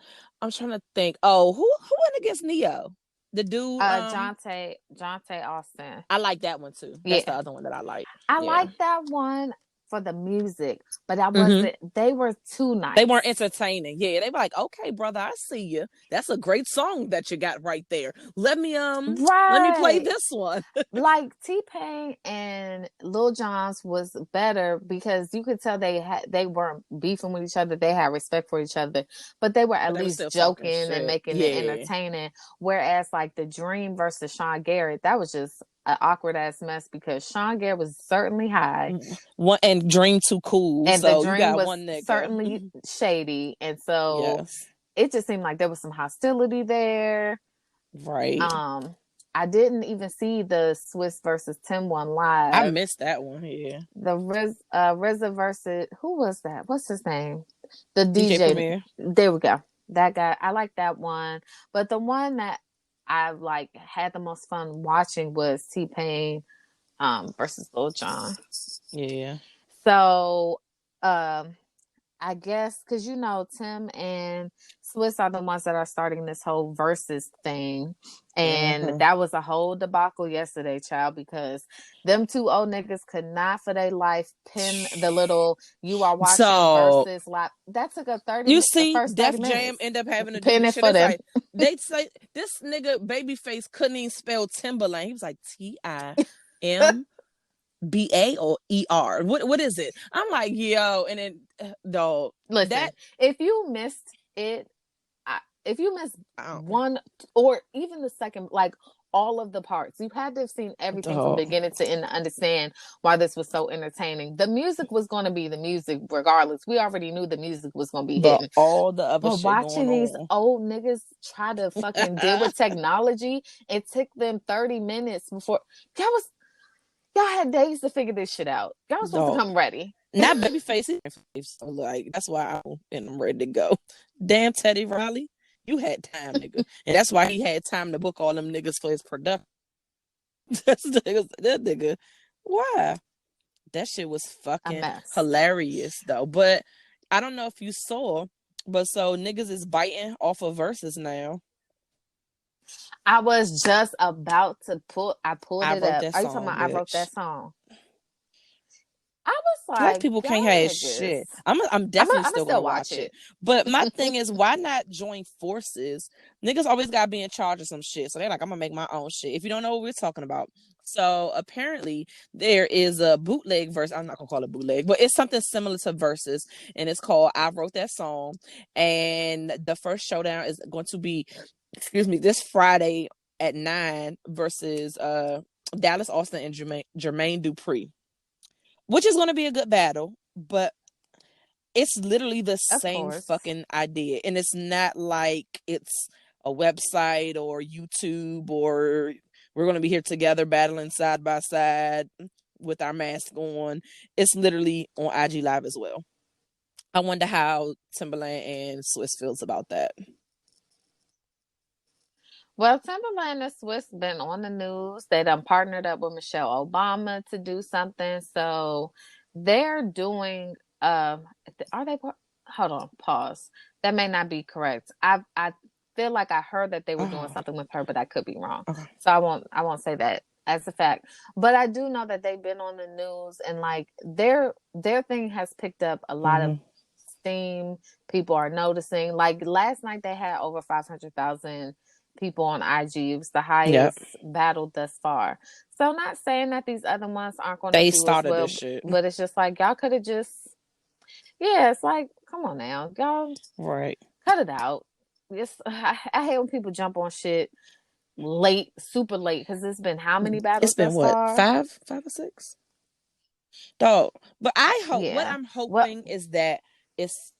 trying to think. Oh, who went against Neo? The dude, Jonte Austin. I like that one too. That's the other one that I like. I like that one for the music, but I wasn't. They were too nice. They weren't entertaining. Yeah, they were like, okay, brother, I see you. That's a great song that you got right there. Let me play this one. Like T-Pain and Lil Jon's was better because you could tell they weren't beefing with each other. They had respect for each other, but they were at least joking and making it entertaining. Whereas like the Dream versus Sean Garrett, that was just an awkward ass mess because Sean Garrett was certainly high, and Dream too cool, and so the Dream you got was one nigga. certainly shady, and so it just seemed like there was some hostility there. Right. I didn't even see the Swiss versus Tim one live. I missed that one. Yeah. The RZA versus who was that? What's his name? The DJ. There we go. That guy. I like that one, but the one that I like had the most fun watching was T-Pain versus Lil Jon. Yeah. So I guess because Tim and Swiss are the ones that are starting this whole Verzuz thing, and that was a whole debacle yesterday, child. Because them two old niggas could not for their life pin the little "you are watching Verzuz" live. That took a 30. You see, the first Def 30 Jam minutes. end up having to do Pin this it shit. for It's them. like they say this nigga Babyface couldn't even spell Timberland. He was like TIMBA or ER. What is it? I'm like, yo, and then dog. Listen, that if you missed it, if you missed one or even the second, like all of the parts, you had to have seen everything from beginning to end to understand why this was so entertaining. The music was going to be the music regardless. We already knew the music was going to be hitting. All the other shit watching going these old niggas try to fucking deal with technology, it took them 30 minutes before y'all had days to figure this shit out. Y'all was supposed to come ready. Not Babyface, so like that's why I'm ready to go. Damn, Teddy Riley, you had time, nigga, and that's why he had time to book all them niggas for his production. that nigga, why? That shit was fucking hilarious though. But I don't know if you saw, but so niggas is biting off of Verzuz now. I was just about to pulled it up. Are you talking about I wrote that song? I was like, Black people can't have shit. I'm definitely still gonna watch it. But my thing is, why not join forces? Niggas always gotta be in charge of some shit. So they're like, I'm gonna make my own shit. If you don't know what we're talking about. So apparently there is a bootleg verse. I'm not gonna call it bootleg, but it's something similar to Verzuz, and it's called I Wrote That Song. And the first showdown is going to be, this Friday at 9 versus Dallas Austin and Jermaine Dupri. Which is going to be a good battle, but it's literally the same fucking idea. And it's not like it's a website or YouTube or we're going to be here together battling side by side with our mask on. It's literally on IG Live as well. I wonder how Timberland and Swiss feels about that. Well, Timberland and Swiss been on the news. They done partnered up with Michelle Obama to do something. So they're doing are they hold on, pause. That may not be correct. I feel like I heard that they were doing something with her, but I could be wrong. So I won't say that as a fact. But I do know that they've been on the news and like their thing has picked up a lot of steam. People are noticing. Like last night they had over 500,000 people on IG. It was the highest battle thus far. So not saying that these other ones aren't going to do as well, this shit. But it's just like y'all could have just, it's like, come on now, y'all, cut it out. I hate when people jump on shit late, super late, because it's been how many battles? It's been what, far? 5 or 6? Dog. But I hope what I'm hoping is that it's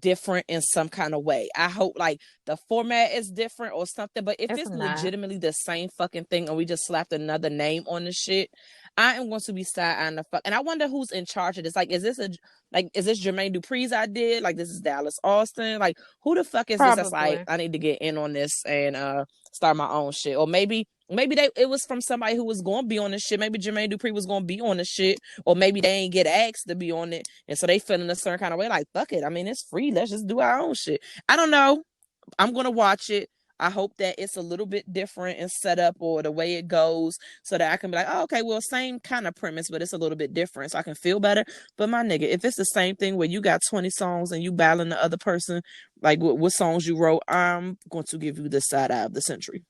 different in some kind of way. I hope like the format is different or something, but if it's legitimately the same fucking thing and we just slapped another name on the shit, I am going to be side-eyeing the fuck. And I wonder who's in charge of this. Like, is this Jermaine Dupri's idea? Like, this is Dallas Austin? Like, who the fuck is this that's like, I need to get in on this and start my own shit? Or maybe it was from somebody who was going to be on this shit. Maybe Jermaine Dupri was going to be on the shit, or maybe they ain't get asked to be on it, and so they feeling a certain kind of way. Like, fuck it. I mean, it's free. Let's just do our own shit. I don't know. I'm gonna watch it. I hope that it's a little bit different in setup or the way it goes, so that I can be like, oh, okay, well, same kind of premise, but it's a little bit different, so I can feel better. But my nigga, if it's the same thing where you got 20 songs and you battling the other person, like what songs you wrote, I'm going to give you the side eye of the century.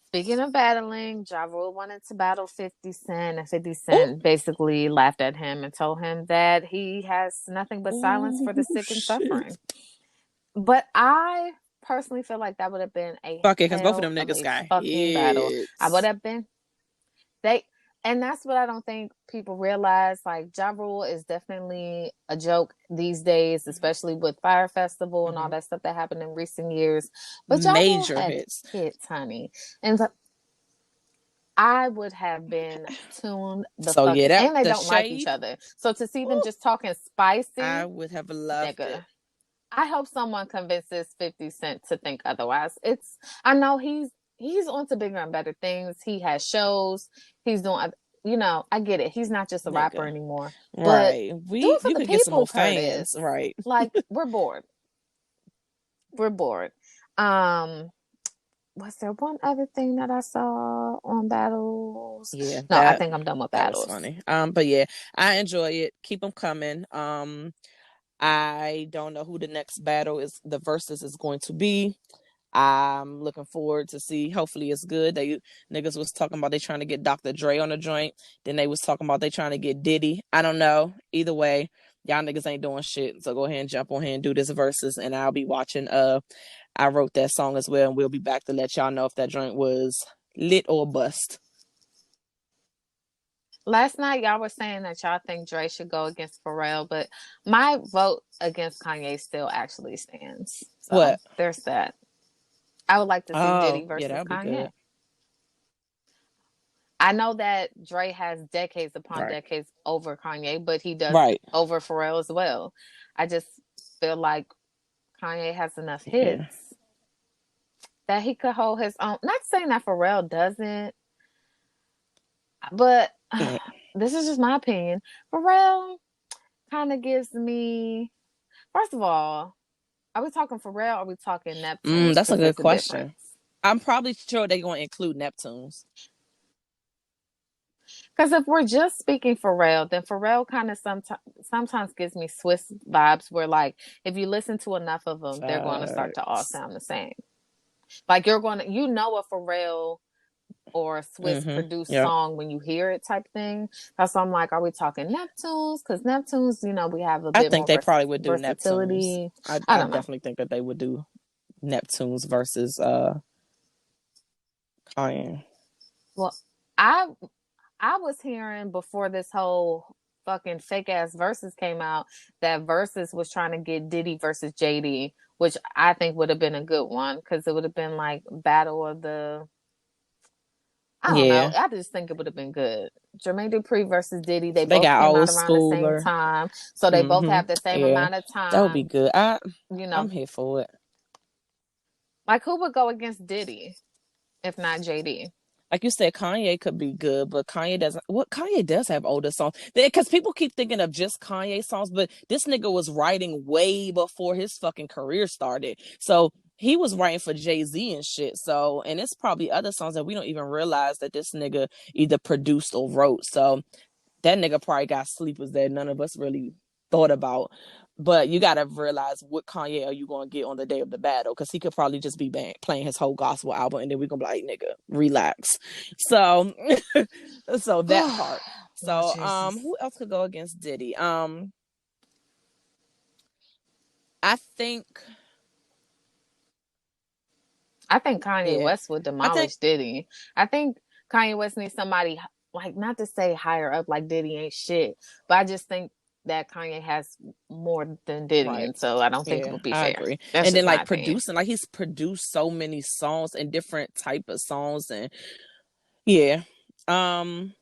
Speaking of battling, Ja Rule wanted to battle 50 Cent, and 50 Cent basically laughed at him and told him that he has nothing but silence for the sick and suffering. But I personally feel like that would have been a fuck it, because both of them niggas got fucking battle. I would have been and that's what I don't think people realize. Like, Ja Rule is definitely a joke these days, especially with Fire Festival and all that stuff that happened in recent years. But Ja Rule had hits, honey. And I would have been tuned the fuck in. And they don't like each other. So to see them just talking spicy, I would have loved it. I hope someone convinces 50 Cent to think otherwise. I know he's on to bigger and better things. He has shows. He's doing, I get it. He's not just a rapper anymore. Right. But do it for the people, fans. Right. Like, we're bored. We're bored. Was there one other thing that I saw on Battles? Yeah. No, I think I'm done with Battles. That was funny. But yeah, I enjoy it. Keep them coming. I don't know who the next battle is. The Verzuz is going to be. I'm looking forward to see. Hopefully it's good. They niggas was talking about they trying to get Dr. Dre on the joint. Then they was talking about they trying to get Diddy. I don't know. Either way, y'all niggas ain't doing shit. So go ahead and jump on here and do this Verzuz, and I'll be watching. I wrote that song as well, and we'll be back to let y'all know if that joint was lit or bust. Last night, y'all were saying that y'all think Dre should go against Pharrell, but my vote against Kanye still actually stands. So what? There's that. I would like to see Diddy versus Kanye. Good. I know that Dre has decades upon decades over Kanye, but he does over Pharrell as well. I just feel like Kanye has enough hits that he could hold his own. Not saying that Pharrell doesn't, but this is just my opinion. Pharrell kind of gives me, first of all, are we talking Pharrell or are we talking Neptune? That's a good question. I'm probably sure they're going to include Neptunes. Because if we're just speaking Pharrell, then Pharrell kind of sometimes gives me Swiss vibes where, like, if you listen to enough of them, they're going to start to all sound the same. Like, you're going to, a Pharrell or a Swiss produced song when you hear it type thing. That's why I'm like, are we talking Neptunes? Because Neptunes, we have a bit more I think they probably would do versatility. Neptunes. I definitely think that they would do Neptunes versus Kanye. Well, I was hearing before this whole fucking fake ass Verzuz came out that Verzuz was trying to get Diddy versus JD, which I think would have been a good one because it would have been like battle of the. I don't know. I just think it would have been good. Jermaine Dupri versus Diddy. They both got came out around the same time, so they both have the same amount of time. That would be good. I'm here for it. Like, who would go against Diddy if not JD? Like you said, Kanye could be good, but Kanye doesn't. Kanye does have older songs because people keep thinking of just Kanye songs, but this nigga was writing way before his fucking career started. So he was writing for Jay-Z and shit. So, and it's probably other songs that we don't even realize that this nigga either produced or wrote. So that nigga probably got sleepers that none of us really thought about. But you got to realize what Kanye are you going to get on the day of the battle, because he could probably just be playing his whole gospel album and then we're going to be like, nigga, relax. So so that part. So who else could go against Diddy? I think Kanye West would demolish Diddy. I think Kanye West needs somebody, like, not to say higher up, like Diddy ain't shit, but I just think that Kanye has more than Diddy, and so I don't think it would be fair. I agree. And then, like, producing, like, he's produced so many songs and different type of songs, and since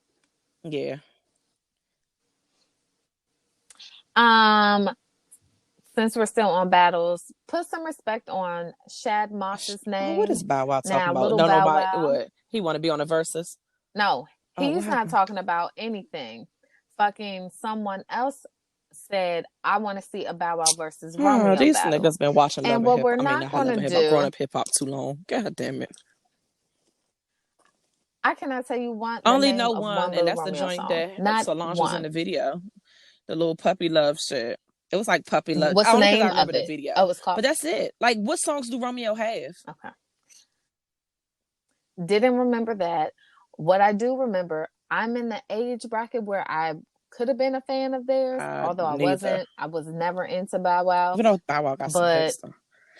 we're still on battles, put some respect on Shad Moss's name. What is Bow Wow talking about? No, Bow Wow. What? He want to be on a Verzuz? No, he's not talking about anything. Fucking someone else said, I want to see a Bow Wow versus Romeo these battle. niggas been watching Love and and what we're not going to do. I've grown up hip hop too long. God damn it. I cannot tell you one. Only know one, and that's Romeo the joint song. That Solange was in the video. The little puppy love shit. It was like puppy love. What's the name I remember of it? The video. Oh, it's called. But that's it. Like, what songs do Romeo have? Okay. Didn't remember that. What I do remember, I'm in the age bracket where I could have been a fan of theirs, although I wasn't. I was never into Bow Wow. Even though Bow Wow got some hits, though.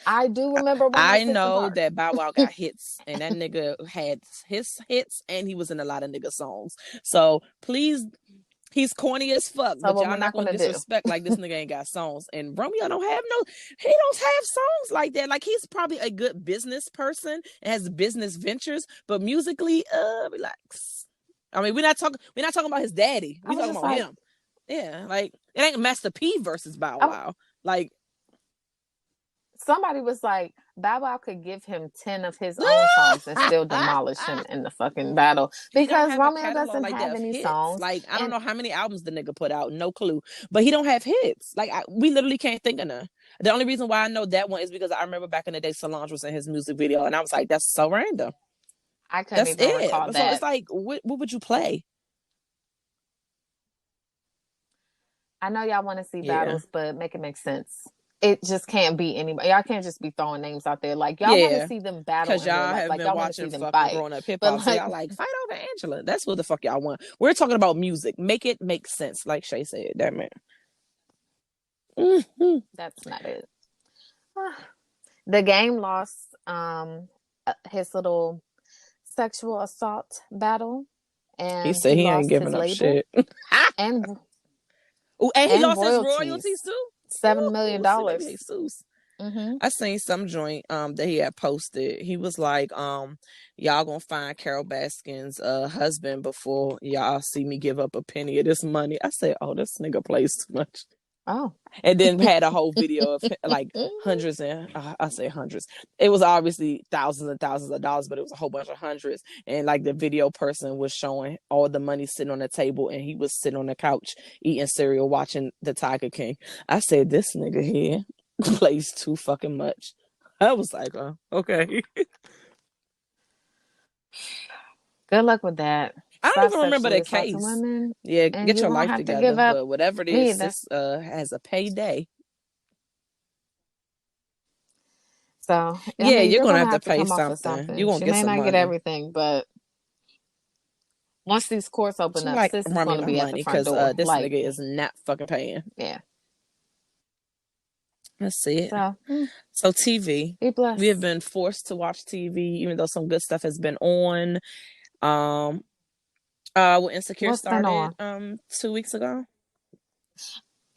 I do remember. I know that Bow Wow got hits, and that nigga had his hits, and he was in a lot of nigga songs. So please, he's corny as fuck, but y'all not gonna disrespect like this nigga ain't got songs. And Romeo he don't have songs like that. Like, he's probably a good business person and has business ventures, but musically, relax. I mean, we're not talking about his daddy. We're talking about him. Yeah, like, it ain't Master P versus Bow Wow. Like, somebody was like, Bow Wow could give him 10 of his own songs and still demolish him in the fucking battle because Romeo doesn't like have any hits. songs. Like, I don't know how many albums the nigga put out, no clue, but he don't have hits. Like, we literally can't think of none. The only reason why I know that one is because I remember back in the day Solange was in his music video, and I was like, that's so random. I couldn't even recall that. So it's like, what would you play? I know y'all want to see battles, but make it make sense. It just can't be anybody. Y'all can't just be throwing names out there. Like, y'all want to see them battle because y'all have been y'all watching fucking Grown Up Hip Hop. So y'all like, fight over Angela. That's what the fuck y'all want. We're talking about music. Make it make sense, like Shay said. Damn it. Mm-hmm. That's not it. The Game lost his little sexual assault battle, and he said he ain't giving up shit. and he lost his royalties too. $7 million. Mm-hmm. I seen some joint that he had posted. He was like, y'all gonna find Carol Baskin's husband before y'all see me give up a penny of this money. I said, oh, this nigga plays too much. Oh. And then had a whole video of like hundreds and I say hundreds. It was obviously thousands and thousands of dollars, but it was a whole bunch of hundreds. And like the video person was showing all the money sitting on the table, and he was sitting on the couch eating cereal, watching the Tiger King. I said, this nigga here plays too fucking much. I was like, oh, okay. Good luck with that. I don't even remember the case. Yeah, get your life together. But whatever it is, this has a payday. So yeah, you're gonna have to pay something. You're gonna get some money. You may not get everything, but once these courts open up, this is gonna be at the front door. This nigga is not fucking paying. Yeah. Let's see it. So TV. We have been forced to watch TV, even though some good stuff has been on. When Insecure started 2 weeks ago.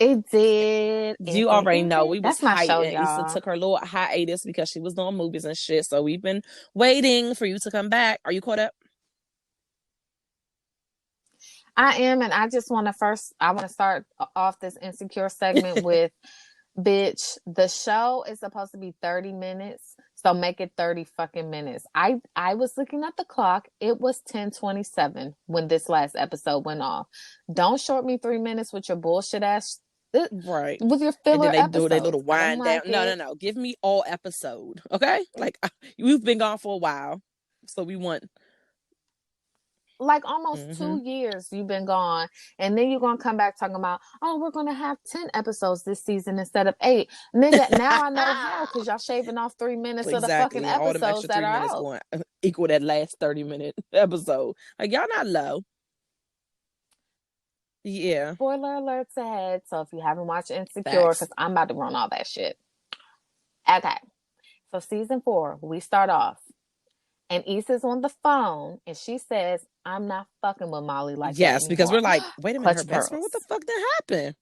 It did. You already know we was hyping. Issa took her little hiatus because she was doing movies and shit. So we've been waiting for you to come back. Are you caught up? I am, and I just want to start off this Insecure segment with, bitch, the show is supposed to be 30 minutes. So make it 30 fucking minutes. I was looking at the clock. It was 10:27 when this last episode went off. Don't short me 3 minutes with your bullshit ass. Right. With your filler episodes. And then they do their little wind down. No. Give me all episode. Okay? Like, we've been gone for a while. So we want... Like almost 2 years you've been gone, and then you're gonna come back talking about, oh, we're gonna have 10 episodes this season instead of 8. Nigga, now I know how, because y'all shaving off 3 minutes of the fucking episodes that are out. Going equal that last 30-minute episode. Like, y'all not low. Yeah. Spoiler alerts ahead. So if you haven't watched Insecure, because I'm about to run all that shit. Okay. So season 4, we start off. And Issa's on the phone, and she says, I'm not fucking with Molly like that anymore. Because we're like, wait a minute, her best friend? What the fuck did happen?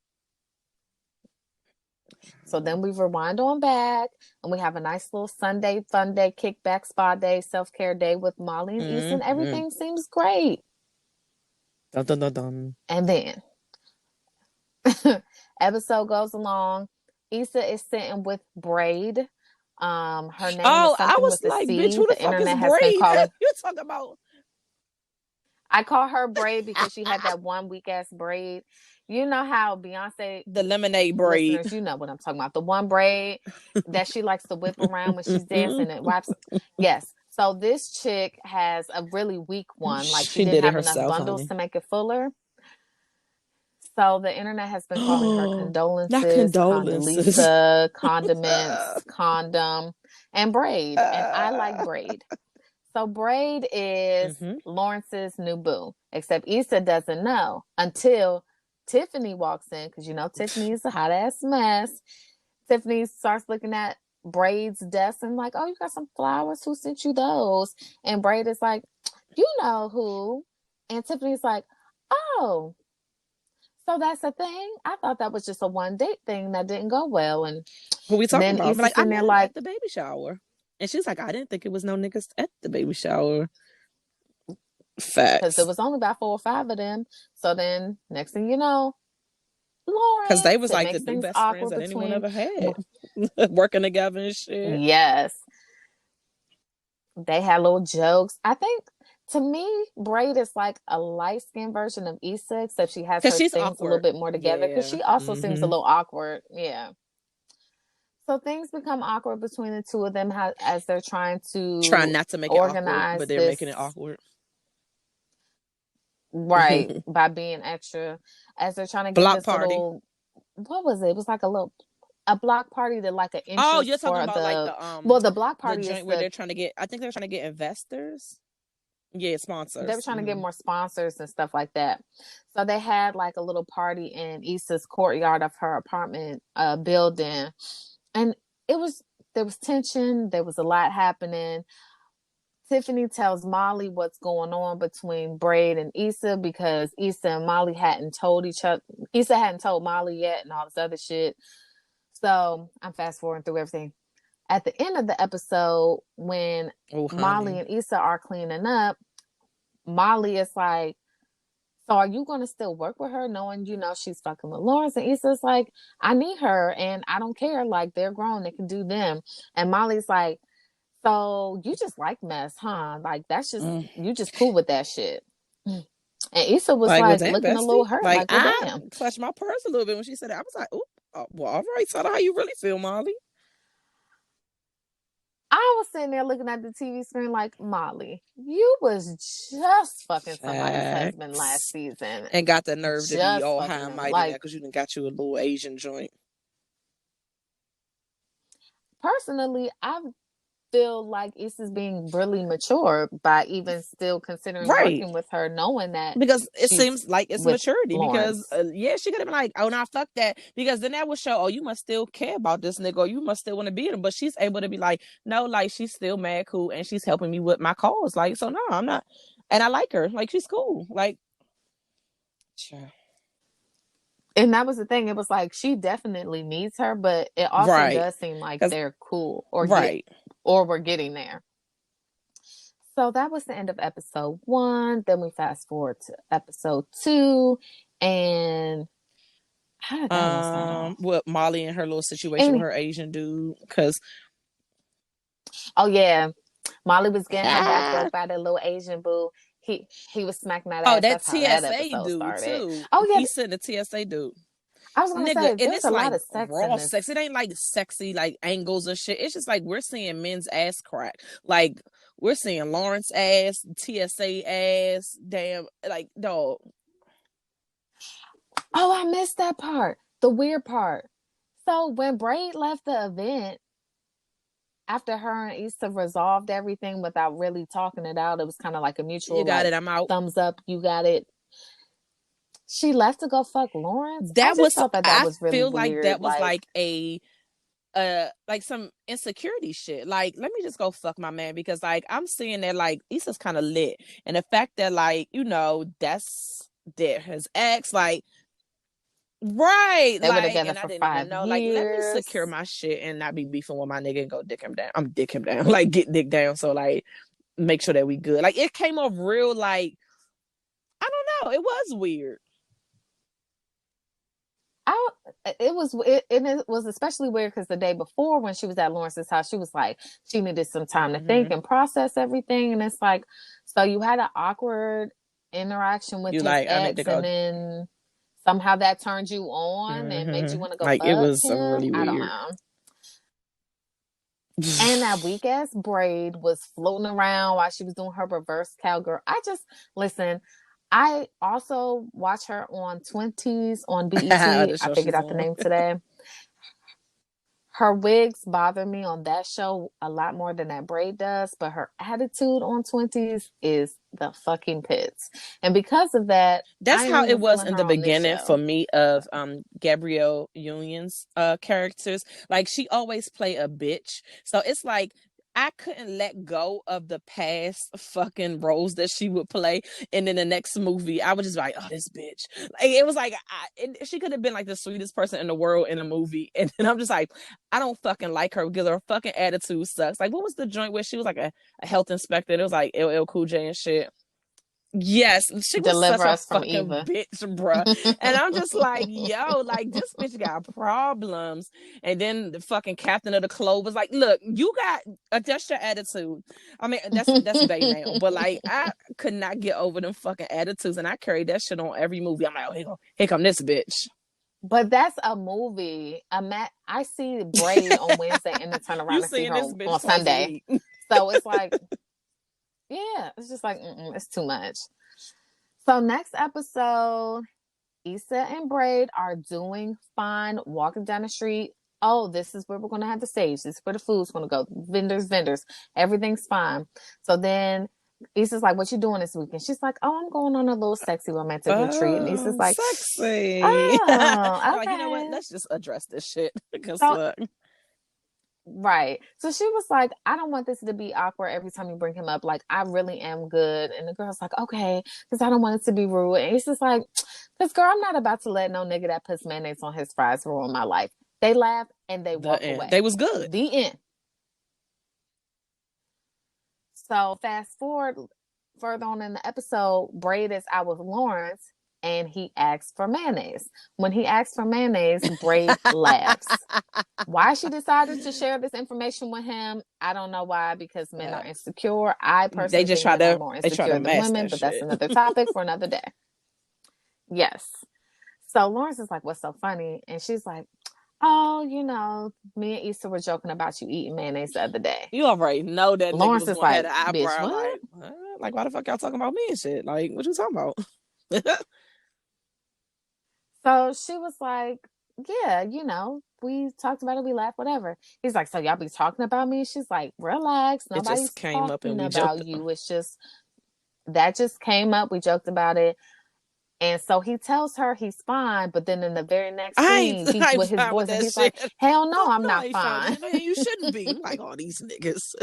So then we rewind on back, and we have a nice little Sunday fun day, kickback spa day, self-care day with Molly and Issa, and everything seems great. Dun, dun, dun, dun. And then, episode goes along. Issa is sitting with Braid. Her name is I was with like, C. bitch, who the fuck is Braid? You talking about? I call her Braid because she had that one weak ass braid. You know how Beyonce, the lemonade braid. Listeners, you know what I'm talking about. The one braid that she likes to whip around when she's dancing and wipes. Yes. So this chick has a really weak one. Like she didn't have enough bundles to make it fuller. So the internet has been calling her condolences, Condoleezza, condiments, condom, and Braid. And I like Braid. So Braid is Lawrence's new boo. Except Issa doesn't know until Tiffany walks in, because you know Tiffany is a hot ass mess. Tiffany starts looking at Braid's desk and like, oh, you got some flowers? Who sent you those? And Braid is like, you know who? And Tiffany's like, oh. So that's a thing. I thought that was just a one date thing that didn't go well. And what we talking about? Like, I'm at the baby shower, and she's like, I didn't think it was no niggas at the baby shower. Facts. Because there was only about 4 or 5 of them. So then, next thing you know, Lawrence. Because they was like the new best friends that anyone ever had, working together and shit. Yes. They had little jokes. I think, to me, Braid is like a light-skinned version of Issa, except she has her she's things awkward. a little bit more together, because she also seems a little awkward. Yeah. So things become awkward between the two of them as they're trying not to make it awkward, but they're making it awkward. Right, by being extra, as they're trying to get block this party. little, what was it? It was like a block party that like an interest. Oh, you're talking about like the block party the joint where they're trying to get. I think they're trying to get investors. Yeah, sponsors. They were trying to get more sponsors and stuff like that. So they had like a little party in Issa's courtyard of her apartment building, and there was tension. There was a lot happening. Tiffany tells Molly what's going on between Braid and Issa, because Issa and Molly hadn't told each other. Issa hadn't told Molly yet, and all this other shit. So I'm fast forwarding through everything. At the end of the episode, when Molly and Issa are cleaning up, Molly is like, so are you going to still work with her knowing, she's fucking with Lawrence? And Issa's like, I need her and I don't care. Like, they're grown. They can do them. And Molly's like, so you just like mess, huh? Like, that's just, you just cool with that shit. And Issa was like well, looking bestie? A little hurt. Like, well, I damn. clutched my purse a little bit when she said it. I was like, oh, well, all right. Tell her how you really feel, Molly. I was sitting there looking at the TV screen like, Molly, you was just fucking somebody's husband last season. And got the nerve to be all high and mighty because you done got you a little Asian joint. Personally, I feel like Issa's being really mature by even still considering working with her, knowing that, because it seems like it's maturity. Lawrence. Because she could have been like, oh no, fuck that, because then that would show, oh, you must still care about this nigga, or you must still want to be him. But she's able to be like, no, like, she's still mad cool and she's helping me with my cause, like, so no, I'm not, and I like her, like, she's cool, like, sure. And that was the thing. It was like, she definitely needs her, but it also does seem like they're cool, or we're getting there. So that was the end of episode 1. Then we fast forward to episode 2, and how did that start off? With Molly and her little situation with her Asian dude, because Molly was getting her back broke by the little Asian boo. He was smacking that ass. Oh, that TSA dude started. Too. Oh yeah, he said the TSA dude. I was gonna say, and it's a lot of sex raw sex. It ain't like sexy like angles and shit. It's just like we're seeing men's ass crack. Like we're seeing Lawrence ass, TSA ass. Damn, like dog. Oh, I missed that part. The weird part. So when Braid left the event, after her and Issa resolved everything without really talking it out, it was kind of like a mutual. You got it. I'm out. Thumbs up. You got it. She left to go fuck Lawrence. I was really feel weird. Like that was like a like some insecurity shit. Like, let me just go fuck my man, because like I'm seeing that like Issa's kind of lit, and the fact that like that's his ex, like. Right, they were together for 5 years. Like, let me secure my shit and not be beefing with my nigga and go dick him down. I'm dick him down, like get dick down. So like, make sure that we good. Like it came off real, like I don't know. It was weird. It was especially weird because the day before when she was at Lawrence's house, she was like she needed some time to think and process everything, and it's like, so you had an awkward interaction with his ex, and then. Somehow that turned you on and made you want to go like it was him. Really weird. I don't know. And that weak ass Braid was floating around while she was doing her reverse cowgirl. Listen. I also watch her on 20s on BET. I figured out the name today. Her wigs bother me on that show a lot more than that Braid does, but her attitude on 20s is the fucking pits. And because of that, that's how it was in the beginning for me of Gabrielle Union's characters. Like, she always play a bitch. So it's like I couldn't let go of the past fucking roles that she would play, and in the next movie, I would just be like, "Oh, this bitch!" Like, it was like she could have been like the sweetest person in the world in a movie, and then I'm just like, I don't fucking like her because her fucking attitude sucks. Like, what was the joint where she was like a health inspector? And it was like LL Cool J and shit. Yes, she was Deliver such a us from fucking Eva. bitch, bruh. And I'm just like, yo, like this bitch got problems. And then the fucking captain of the club was like, look, you got adjust your attitude. I mean, that's Bay now, but like I could not get over them fucking attitudes, and I carried that shit on every movie. I'm like, oh, here come this bitch. But that's a movie. I see Braid on Wednesday and then turn around and see her on Sunday. So it's like, yeah, it's just like, it's too much. So next episode, Issa and Braid are doing fine, walking down the street. Oh, this is where we're going to have the stage. This is where the food's going to go. Vendors. Everything's fine. So then Issa's like, what you doing this weekend? She's like, oh, I'm going on a little sexy romantic retreat. And Issa's like, sexy. Oh, okay. Like, you know what? Let's just address this shit. Because look. Right. So she was like, I don't want this to be awkward every time you bring him up. Like, I really am good. And the girl's like, okay, because I don't want it to be rude. And Issa's like, because girl, I'm not about to let no nigga that puts mayonnaise on his fries ruin my life. They laugh and they walk away. They was good. The end. So fast forward further on in the episode, Braid is out with Lawrence and he asks for mayonnaise. When he asks for mayonnaise, Braid laughs. Why she decided to share this information with him, I don't know why, because men are insecure. I personally think men are more insecure than women, but that's another topic for another day. Yes. So Lawrence is like, what's so funny? And she's like, oh, you know, me and Issa were joking about you eating mayonnaise the other day. You already know that Lawrence is like, bitch, what? Like, why the fuck y'all talking about me and shit? Like, what you talking about? So she was like, yeah, you know, we talked about it, we laughed, whatever. He's like, so y'all be talking about me? She's like, relax, nobody's talking up and about you. It's just, that just came up, we joked about it. And so he tells her he's fine, but then in the very next scene, he's with his boys and he's like, hell no, I'm not fine. You shouldn't be. Like all these niggas.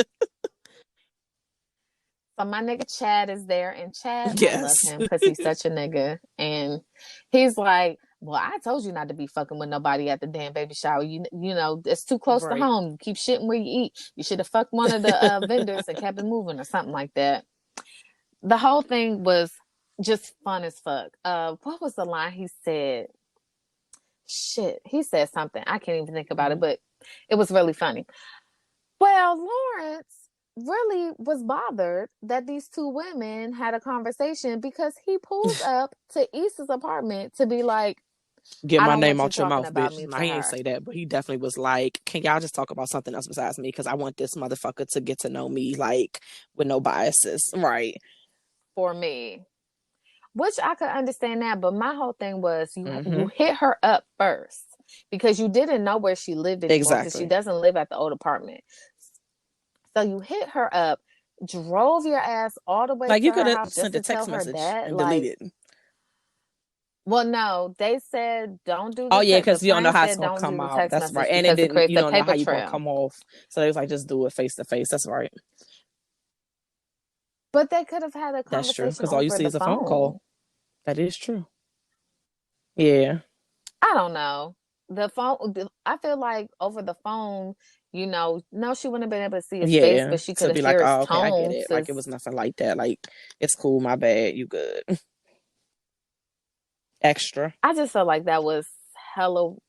So my nigga Chad is there, and Chad, I love him because he's such a nigga. And he's like, well, I told you not to be fucking with nobody at the damn baby shower. You know, it's too close to home. You keep shitting where you eat. You should have fucked one of the vendors and kept it moving or something like that. The whole thing was just fun as fuck. What was the line he said? Shit, he said something. I can't even think about it, but it was really funny. Well, Lawrence really was bothered that these two women had a conversation because he pulled up to Issa's apartment to be like, get my name out your mouth, bitch. He ain't say that, but he definitely was like, can y'all just talk about something else besides me? Because I want this motherfucker to get to know me, like, with no biases. Right. For me. Which I could understand that, but my whole thing was you hit her up first because you didn't know where she lived anymore because she doesn't live at the old apartment. So you hit her up, drove your ass all the way to her house just to tell her that. And deleted. Well, no, they said don't do. Oh yeah, because you don't know how it's gonna come out. That's right, and it didn't. You don't know how you gonna come off. So they was like, just do it face to face. That's right. But they could have had a conversation. That's true, because all you see is a phone call. That is true. Yeah. I don't know. The phone. I feel like over the phone, you know, no, she wouldn't have been able to see his face, but she could have heard his tone. I get it. Like it was nothing like that. Like it's cool. My bad. You good. Extra. I just felt like that was hella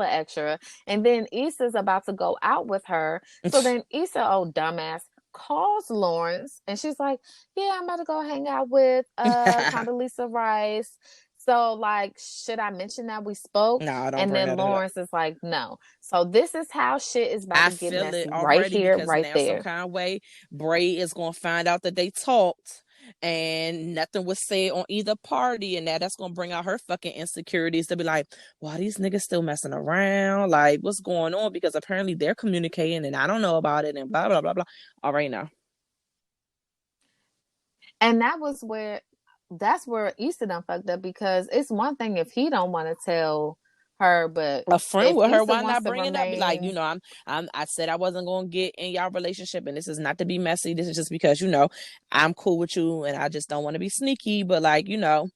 extra. And then Issa's about to go out with her. So then Issa, oh dumbass, calls Lawrence and she's like, yeah, I'm about to go hang out with Condoleezza Rice. So like, should I mention that we spoke? No, I don't. And then Lawrence is like, no. So this is how shit is about to get messy right here, right there. Some kind of way, Bray is gonna find out that they talked and nothing was said on either party, and that's gonna bring out her fucking insecurities to be like, why these niggas still messing around? Like, what's going on? Because apparently they're communicating and I don't know about it and blah blah blah blah. All right now. And that's where Issa done fucked up, because it's one thing if he don't want to tell her, but a friend with her, why not bring it up? Be like, you know, I said I wasn't gonna get in y'all relationship, and this is not to be messy. This is just because, you know, I'm cool with you, and I just don't want to be sneaky. But like, you know,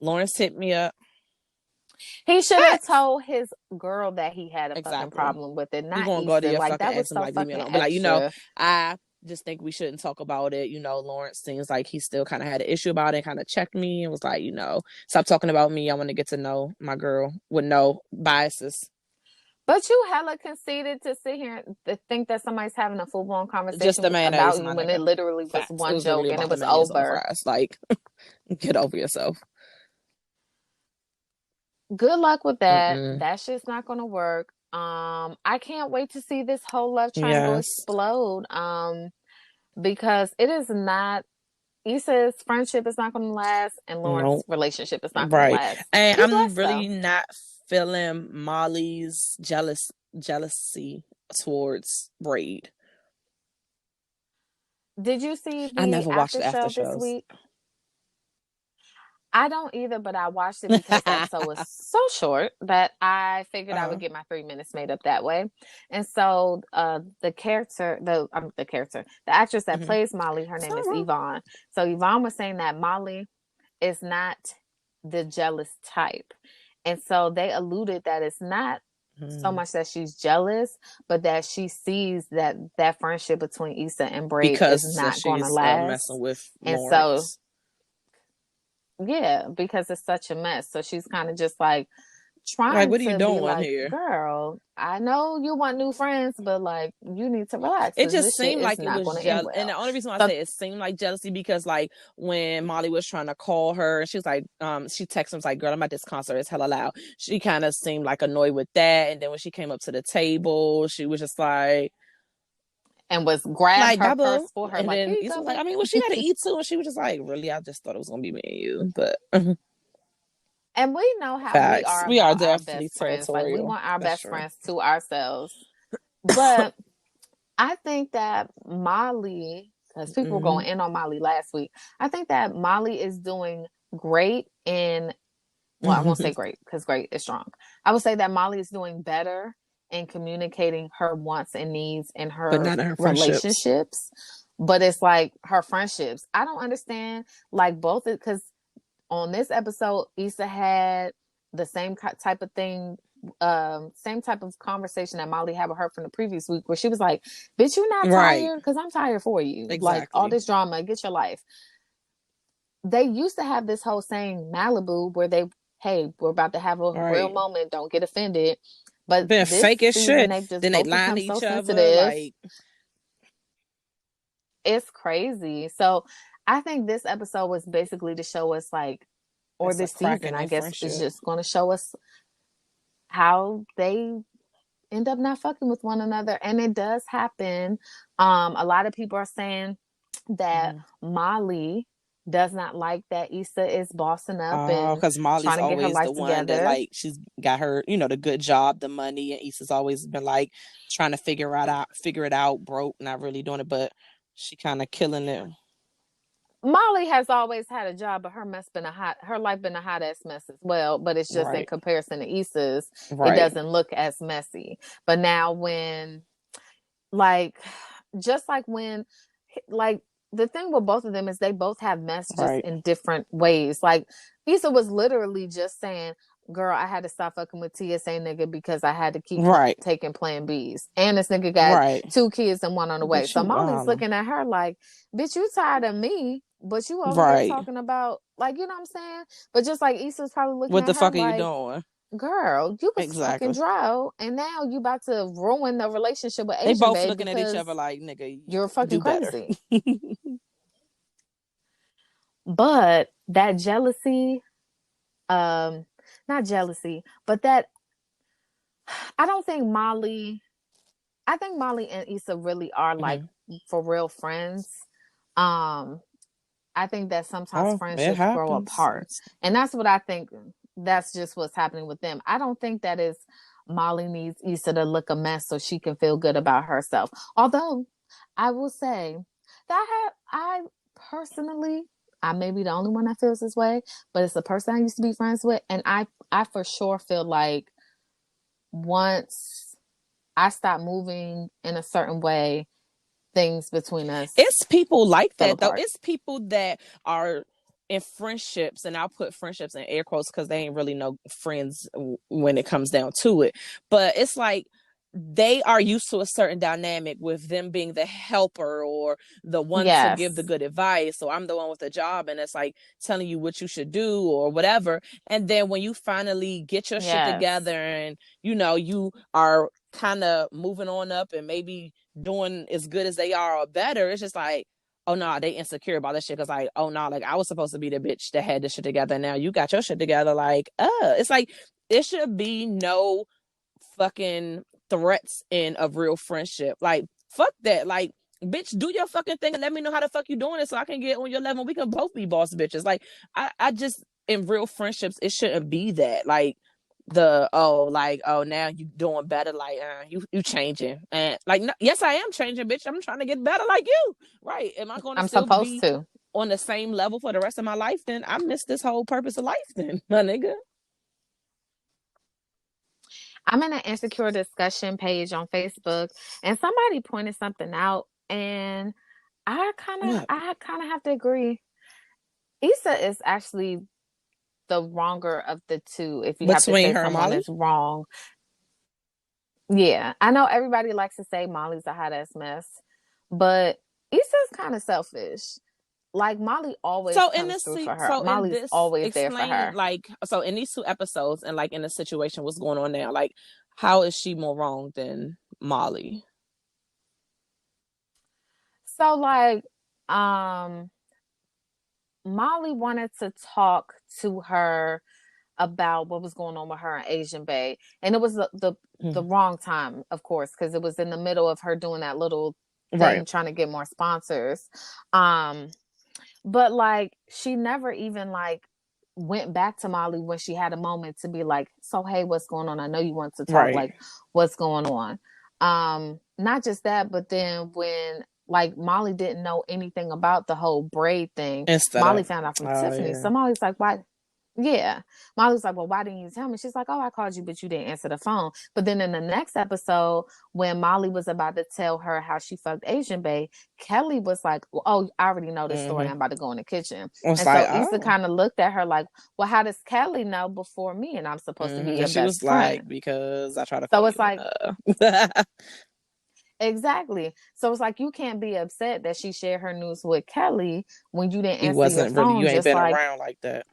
Lawrence hit me up. He should have told his girl that he had a fucking problem with it. Not gonna go to your like that was so fucking extra. But like, you know, I just think we shouldn't talk about it. Lawrence seems like he still kind of had an issue about it, kind of checked me and was like, stop talking about me. I want to get to know my girl with no biases. But you hella conceited to sit here and think that somebody's having a full-blown conversation just the about you when it literally was one joke and it was over. Like, get over yourself. Good luck with that. That shit's not going to work. I can't wait to see this whole love triangle explode. Because it is not. Issa's friendship is not going to last, and Lauren's relationship is not going to last. And I'm really not feeling Molly's jealousy towards Braid. Did you see the I never watched the after show this week? I don't either, but I watched it because the episode was so short that I figured I would get my 3 minutes made up that way. And so the actress that plays Molly, her name is Yvonne. So Yvonne was saying that Molly is not the jealous type. And so they alluded that it's not so much that she's jealous, but that she sees that friendship between Issa and Braid is not going to last. Messing with and Lawrence. So yeah, because it's such a mess. So she's kind of just like trying like, what are you doing like, here? Girl, I know you want new friends, but like you need to relax. It just seemed like it was jealous. And the only reason why I say it seemed like jealousy because like when Molly was trying to call her and she was like, she texted him like, girl, I'm at this concert, it's hella loud. She kind of seemed like annoyed with that. And then when she came up to the table, she was just like, and was grabbed her purse for her. And like, then Issa was like, I mean, well, she had to eat too. And she was just like, really? I just thought it was going to be me and you. But and we know how Facts. we are definitely territorial. Like, we want our best friends to ourselves. But I think that Molly, because people were going in on Molly last week, I think that Molly is doing great in, well, I won't say great because great is strong. I would say that Molly is doing better in communicating her wants and needs in her, but not in her relationships. But it's like her friendships. I don't understand like both, because on this episode, Issa had the same type of thing, same type of conversation that Molly had with her from the previous week, where she was like, bitch, you not tired? Because I'm tired for you. Exactly. Like, all this drama, get your life. They used to have this whole saying, Malibu, where hey, we're about to have a real moment, don't get offended. But been fake as shit. Then they lie to each other. Like, it's crazy. So I think this episode was basically to show us like, or this season, I guess, is just going to show us how they end up not fucking with one another. And it does happen. A lot of people are saying that Molly does not like that Issa is bossing up and because Molly's trying to always get her life the one together. that like she's got her, the good job, the money, and Issa's always been like trying to figure it out, broke, not really doing it, but she kind of killing it. Molly has always had a job, but her life been a hot ass mess as well. But it's just in comparison to Issa's, it doesn't look as messy. But now when, like, just like when, like, the thing with both of them is they both have mess just in different ways. Like, Issa was literally just saying, girl, I had to stop fucking with TSA nigga because I had to keep taking plan Bs. And this nigga got 2 kids and 1 on the way. So Molly's looking at her like, bitch, you tired of me, but you over there talking about, like, you know what I'm saying? But just like Issa's probably looking at her what the fuck like, are you doing? Girl, you was fucking dry, and now you about to ruin the relationship with Asian. They both looking at each other like, nigga, you're fucking crazy. But that jealousy, not jealousy, but that I think Molly and Issa really are like for real friends. I think that sometimes friendships grow apart, and that's what I think. That's just what's happening with them. I don't think that is Molly needs Issa to look a mess so she can feel good about herself. Although I will say that I personally, I may be the only one that feels this way, but it's a person I used to be friends with, and I for sure feel like once I stop moving in a certain way, things between us. It's people like that though. It's people that are in friendships, and I'll put friendships in air quotes because they ain't really no friends when it comes down to it. But it's like they are used to a certain dynamic with them being the helper or the one to give the good advice. So I'm the one with the job, and it's like telling you what you should do or whatever. And then when you finally get your shit together and, you know, you are kind of moving on up and maybe doing as good as they are or better, it's just like, oh no, they insecure about that shit. Cause like, oh no, like I was supposed to be the bitch that had this shit together. Now you got your shit together. Like, it's like, it should be no fucking threats in a real friendship. Like, fuck that. Like, bitch, do your fucking thing and let me know how the fuck you doing it so I can get on your level. We can both be boss bitches. Like, I just, in real friendships, it shouldn't be that. Like, now you doing better. Like, you changing. And like, no, yes, I am changing, bitch. I'm trying to get better like you. Right. Am I going to still be on the same level for the rest of my life? Then I missed this whole purpose of life then, my nigga. I'm in an insecure discussion page on Facebook, and somebody pointed something out, and I kind of have to agree. Issa is actually the wronger of the two. If you have to say someone is wrong, yeah, I know everybody likes to say Molly's a hot ass mess, but Issa's kind of selfish. Like Molly always comes through for her. So Molly's always there for her. Like, so in these 2 episodes and like in the situation, what's going on now? Like, how is she more wrong than Molly? So like, Molly wanted to talk to her about what was going on with her in Asian Bay, and it was the wrong time, of course, because it was in the middle of her doing that little thing, trying to get more sponsors. But like, she never even like went back to Molly when she had a moment to be like, so, hey, what's going on? I know you want to talk, like, what's going on? Not just that, but then when like Molly didn't know anything about the whole braid thing, Molly found out from Tiffany. Yeah. So Molly's like, why? Yeah. Molly's like, well, why didn't you tell me? She's like, oh, I called you, but you didn't answer the phone. But then in the next episode, when Molly was about to tell her how she fucked Asian Bay, Kelly was like, oh, I already know this story. I'm about to go in the kitchen. And so Issa kind of looked at her like, well, how does Kelly know before me? And I'm supposed to be your best friend. Like, because I try to. So it's like, exactly. So it's like, you can't be upset that she shared her news with Kelly when you didn't answer your phone. You ain't been around like that.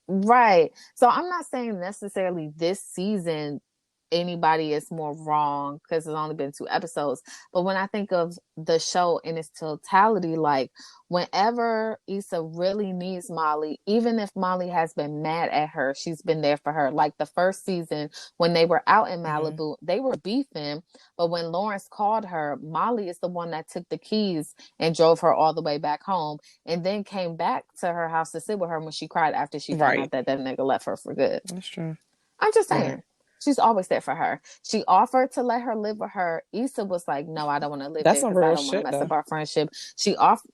Right. So I'm not saying necessarily this season anybody is more wrong because it's only been 2 episodes, but when I think of the show in its totality, like whenever Issa really needs Molly, even if Molly has been mad at her, she's been there for her. Like the first season when they were out in Malibu, they were beefing, but when Lawrence called her, Molly is the one that took the keys and drove her all the way back home, and then came back to her house to sit with her when she cried after she found out that nigga left her for good. That's true. I'm just saying. She's always there for her. She offered to let her live with her. Issa was like, no, I don't want to live there because I don't want to mess up our friendship. She offered.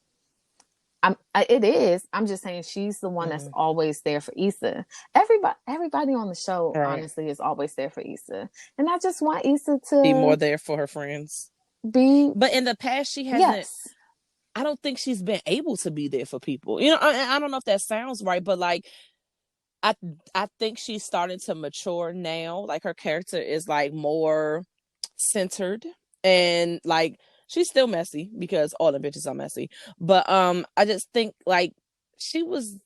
It is. I'm just saying she's the one that's always there for Issa. Everybody on the show, honestly, is always there for Issa. And I just want Issa to be more there for her friends. But in the past, she hasn't. Yes. I don't think she's been able to be there for people. You know, I don't know if that sounds right, but like, I think she's starting to mature now. Like her character is like more centered, and like she's still messy because all the bitches are messy. But I just think like she was,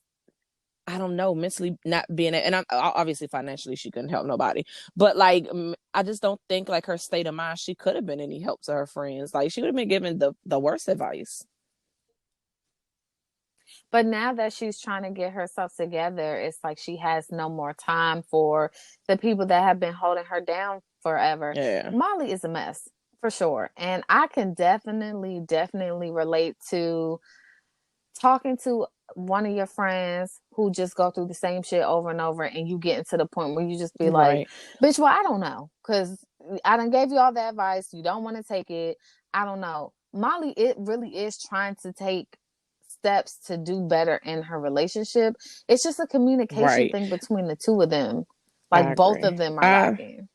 I don't know, mentally not being it, and I'm obviously financially she couldn't help nobody. But like I just don't think like her state of mind, she could have been any help to her friends. Like she would have been given the worst advice. But now that she's trying to get herself together, it's like she has no more time for the people that have been holding her down forever. Yeah. Molly is a mess, for sure. And I can definitely relate to talking to one of your friends who just go through the same shit over and over, and you getting to the point where you just be like, bitch, well, I don't know. Because I done gave you all the advice. You don't want to take it. I don't know. Molly, it really is trying to take steps to do better in her relationship. It's just a communication thing between the two of them. Like both of them are lacking.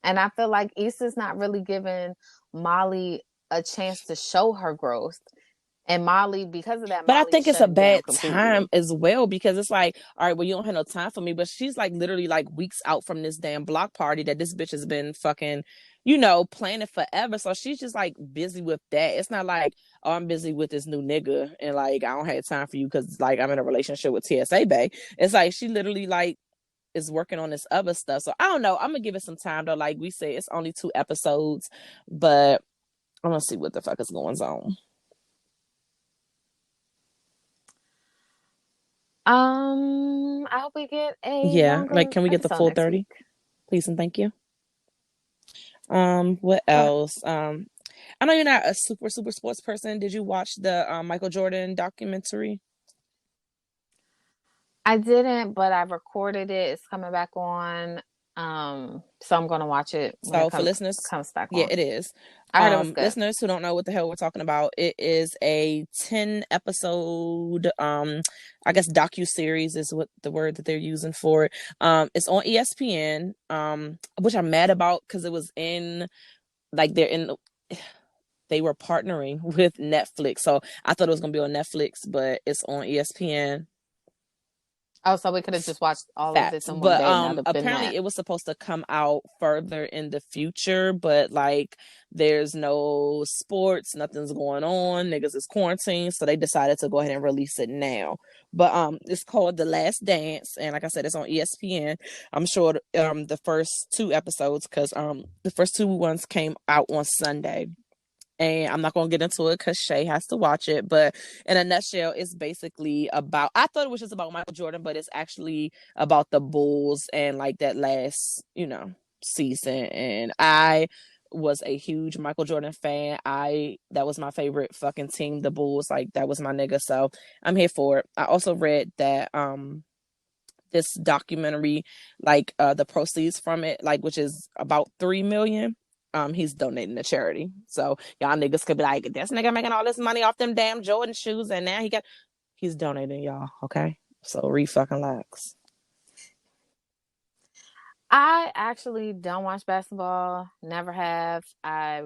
And I feel like Issa's not really giving Molly a chance to show her growth. And Molly, because of that, but I Molly think is it's a shutting down bad completely. time as well, because it's like, all right, well, you don't have no time for me, but she's like literally like weeks out from this damn block party that this bitch has been fucking, you know, planning forever. So she's just like busy with that. It's not like, oh, I'm busy with this new nigga and like I don't have time for you because like I'm in a relationship with TSA Bay. It's like she literally like is working on this other stuff. So I don't know. I'm gonna give it some time though. Like we said, it's only 2 episodes, but I'm gonna see what the fuck is going on. I hope we get a longer like can we get the episode full next 30? week. Please and thank you. What else? I know you're not a super sports person. Did you watch the Michael Jordan documentary? I didn't, but I recorded it. It's coming back on. So I'm gonna watch it when it So for listeners, comes back yeah, on. it is. I heard it was good. Listeners who don't know what the hell we're talking about, it is a 10 episode I guess docu-series is what the word that they're using for it. It's on ESPN, which I'm mad about because it was in like they were partnering with Netflix. So I thought it was gonna be on Netflix, but it's on ESPN. Oh, so we could have just watched all of this Facts. in one But day and that'd have been apparently that. it was supposed to come out further in the future, but like there's no sports, nothing's going on, niggas is quarantined, so they decided to go ahead and release it now. But it's called The Last Dance, and like I said, it's on ESPN. I'm sure the first 2 episodes, because the first 2 ones came out on Sunday. And I'm not going to get into it because Shay has to watch it. But in a nutshell, it's basically about, I thought it was just about Michael Jordan, but it's actually about the Bulls and like that last, you know, season. And I was a huge Michael Jordan fan. That was my favorite fucking team, the Bulls. Like that was my nigga. So I'm here for it. I also read that, this documentary, like the proceeds from it, like which is about 3 million, he's donating to charity. So y'all niggas could be like, this nigga making all this money off them damn Jordan shoes, and now he's donating, y'all. Okay, so fucking relax. I actually don't watch basketball. Never have. I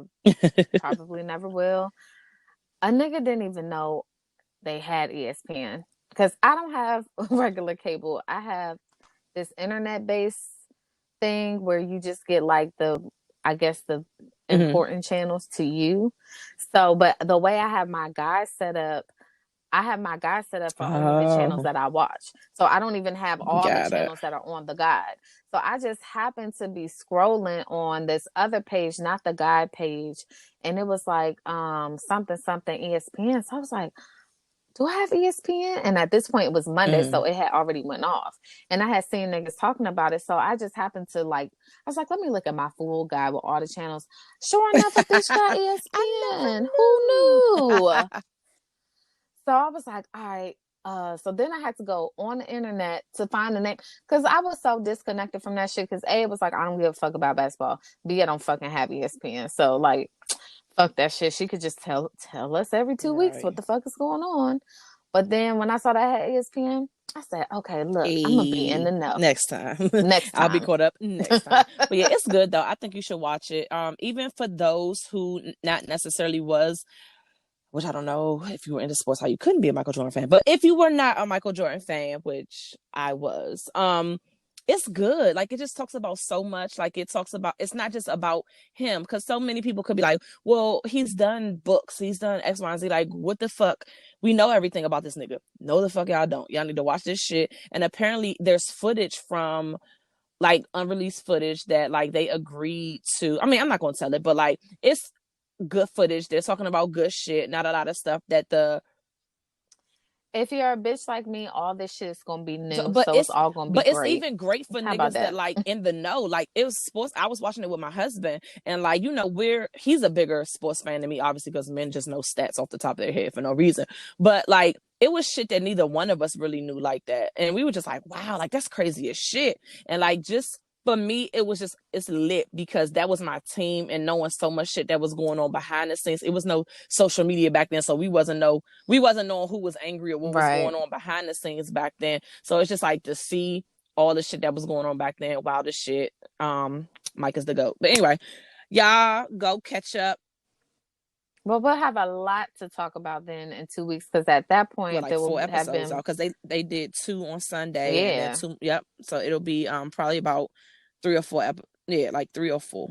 probably never will. A nigga didn't even know they had ESPN because I don't have regular cable. I have this internet based thing where you just get like I guess the important channels to you. So, but the way I have my guide set up, I have my guide set up for only the channels that I watch. So I don't even have all the channels that are on the guide. So I just happened to be scrolling on this other page, not the guide page, and it was like something ESPN. So I was like, do I have ESPN? And at this point it was Monday, so it had already went off. And I had seen niggas talking about it. So I just happened to I was like, let me look at my full guide with all the channels. Sure enough, a bitch got ESPN. Who knew? So I was like, all right. So then I had to go on the internet to find the name because I was so disconnected from that shit. Because A, it was like, I don't give a fuck about basketball. B, I don't fucking have ESPN. So like, fuck that shit. She could just tell us every 2 weeks what the fuck is going on. But then when I saw that I had ESPN, I said, okay, look, I'm gonna be in the know next time. next time. I'll be caught up next time. But yeah, it's good though. I think you should watch it. Even for those who not necessarily was, which I don't know if you were into sports, how you couldn't be a Michael Jordan fan. But if you were not a Michael Jordan fan, which I was, it's good. Like it just talks about so much. Like it talks about, it's not just about him, because so many people could be like, well, he's done books, he's done X, Y, and Z. Like, what the fuck? We know everything about this nigga. No, the fuck y'all don't. Y'all need to watch this shit. And apparently there's footage from like unreleased footage that like they agreed to. I mean, I'm not gonna tell it, but like it's good footage. They're talking about good shit, not a lot of stuff that if you're a bitch like me, all this shit is gonna be new, so it's all gonna be great. But it's even great for niggas that like in the know. Like it was sports. I was watching it with my husband, and like you know, he's a bigger sports fan than me, obviously, because men just know stats off the top of their head for no reason. But like it was shit that neither one of us really knew like that, and we were just like, wow, like that's crazy as shit. And like just for me, it was just, it's lit because that was my team, and knowing so much shit that was going on behind the scenes. It was no social media back then, so we wasn't knowing who was angry or what was going on behind the scenes back then. So it's just like to see all the shit that was going on back then. Wow, this shit. Mike is the GOAT. But anyway, y'all go catch up. Well, we'll have a lot to talk about then in 2 weeks, because at that point like there will 4 have episodes been, out, because they did 2 on Sunday and then 2. Yep. So it'll be probably about 3 or 4 like 3 or 4.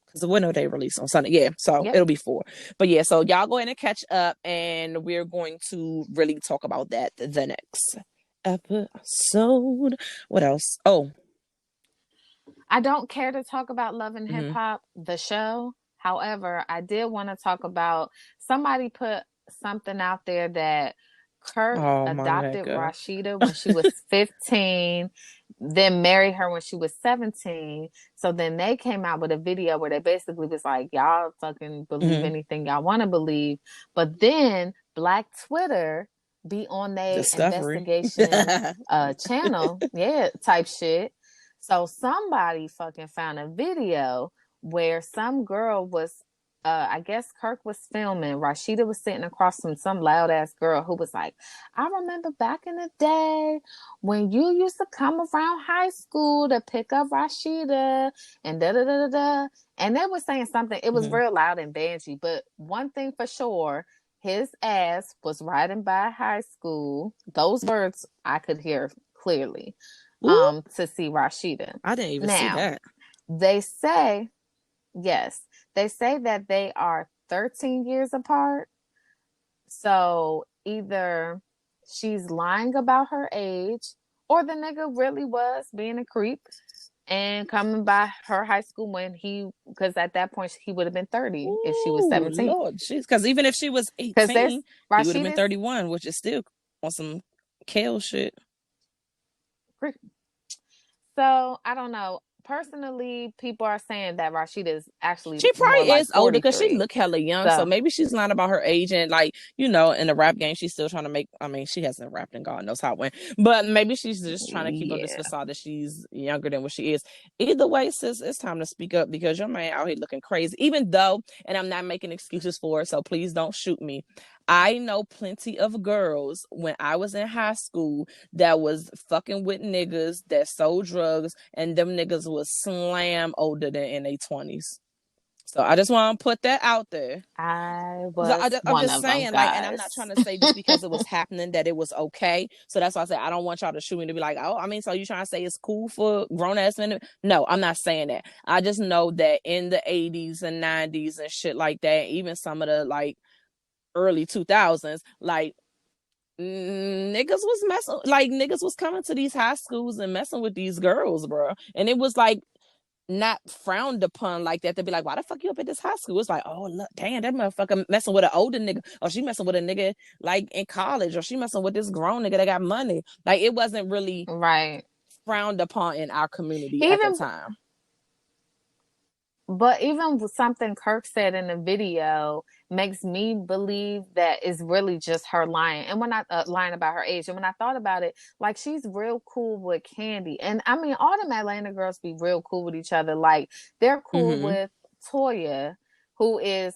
Because when do they release on Sunday? Yeah, so it'll be 4. But yeah, so y'all go ahead and catch up, and we're going to really talk about that the next episode. What else? Oh, I don't care to talk about Love and Hip Hop, the show. However, I did want to talk about, somebody put something out there that Kirk adopted Rashida when she was 15, then married her when she was 17. So then they came out with a video where they basically was like, y'all fucking believe anything y'all want to believe. But then Black Twitter be on their investigation channel, type shit. So somebody fucking found a video where some girl was, I guess Kirk was filming. Rashida was sitting across from some loud ass girl who was like, I remember back in the day when you used to come around high school to pick up Rashida and da da da da da. And they were saying something. It was real loud and bangy. But one thing for sure, his ass was riding by high school. Those words I could hear clearly. To see Rashida. I didn't even see that. They say that they are 13 years apart. So either she's lying about her age, or the nigga really was being a creep and coming by her high school when because at that point he would have been 30 if she was 17. Lord, because even if she was 18, he would have been 31, which is still on some kale shit. So I don't know. Personally, people are saying that Rashida is actually, she probably is older because she look hella young. So maybe she's not about her age, and like, in the rap game, she's still trying to make. I mean, she hasn't rapped in God knows how when, but maybe she's just trying to keep up this facade that she's younger than what she is. Either way, sis, it's time to speak up, because your man out here looking crazy. Even though, and I'm not making excuses for it, so please don't shoot me. I know plenty of girls when I was in high school that was fucking with niggas that sold drugs, and them niggas was slam older than in their 20s. So I just want to put that out there. I'm just saying, like, and I'm not trying to say just because it was happening that it was okay. So that's why I say I don't want y'all to shoot me to be like, oh, I mean, so you trying to say it's cool for grown ass men? No, I'm not saying that. I just know that in the 80s and 90s and shit like that, even some of the like early 2000s, like niggas was coming to these high schools and messing with these girls, bro, and it was like not frowned upon like that. To be like, why the fuck you up at this high school? It's like, oh look, damn, that motherfucker messing with an older nigga, or she messing with a nigga like in college, or she messing with this grown nigga that got money. Like, it wasn't really frowned upon in our community at the time. But even something Kirk said in the video makes me believe that it's really just her lying. And when I lying about her age, and when I thought about it, like, she's real cool with Candy. And I mean, all them Atlanta girls be real cool with each other. Like, they're cool with Toya, who is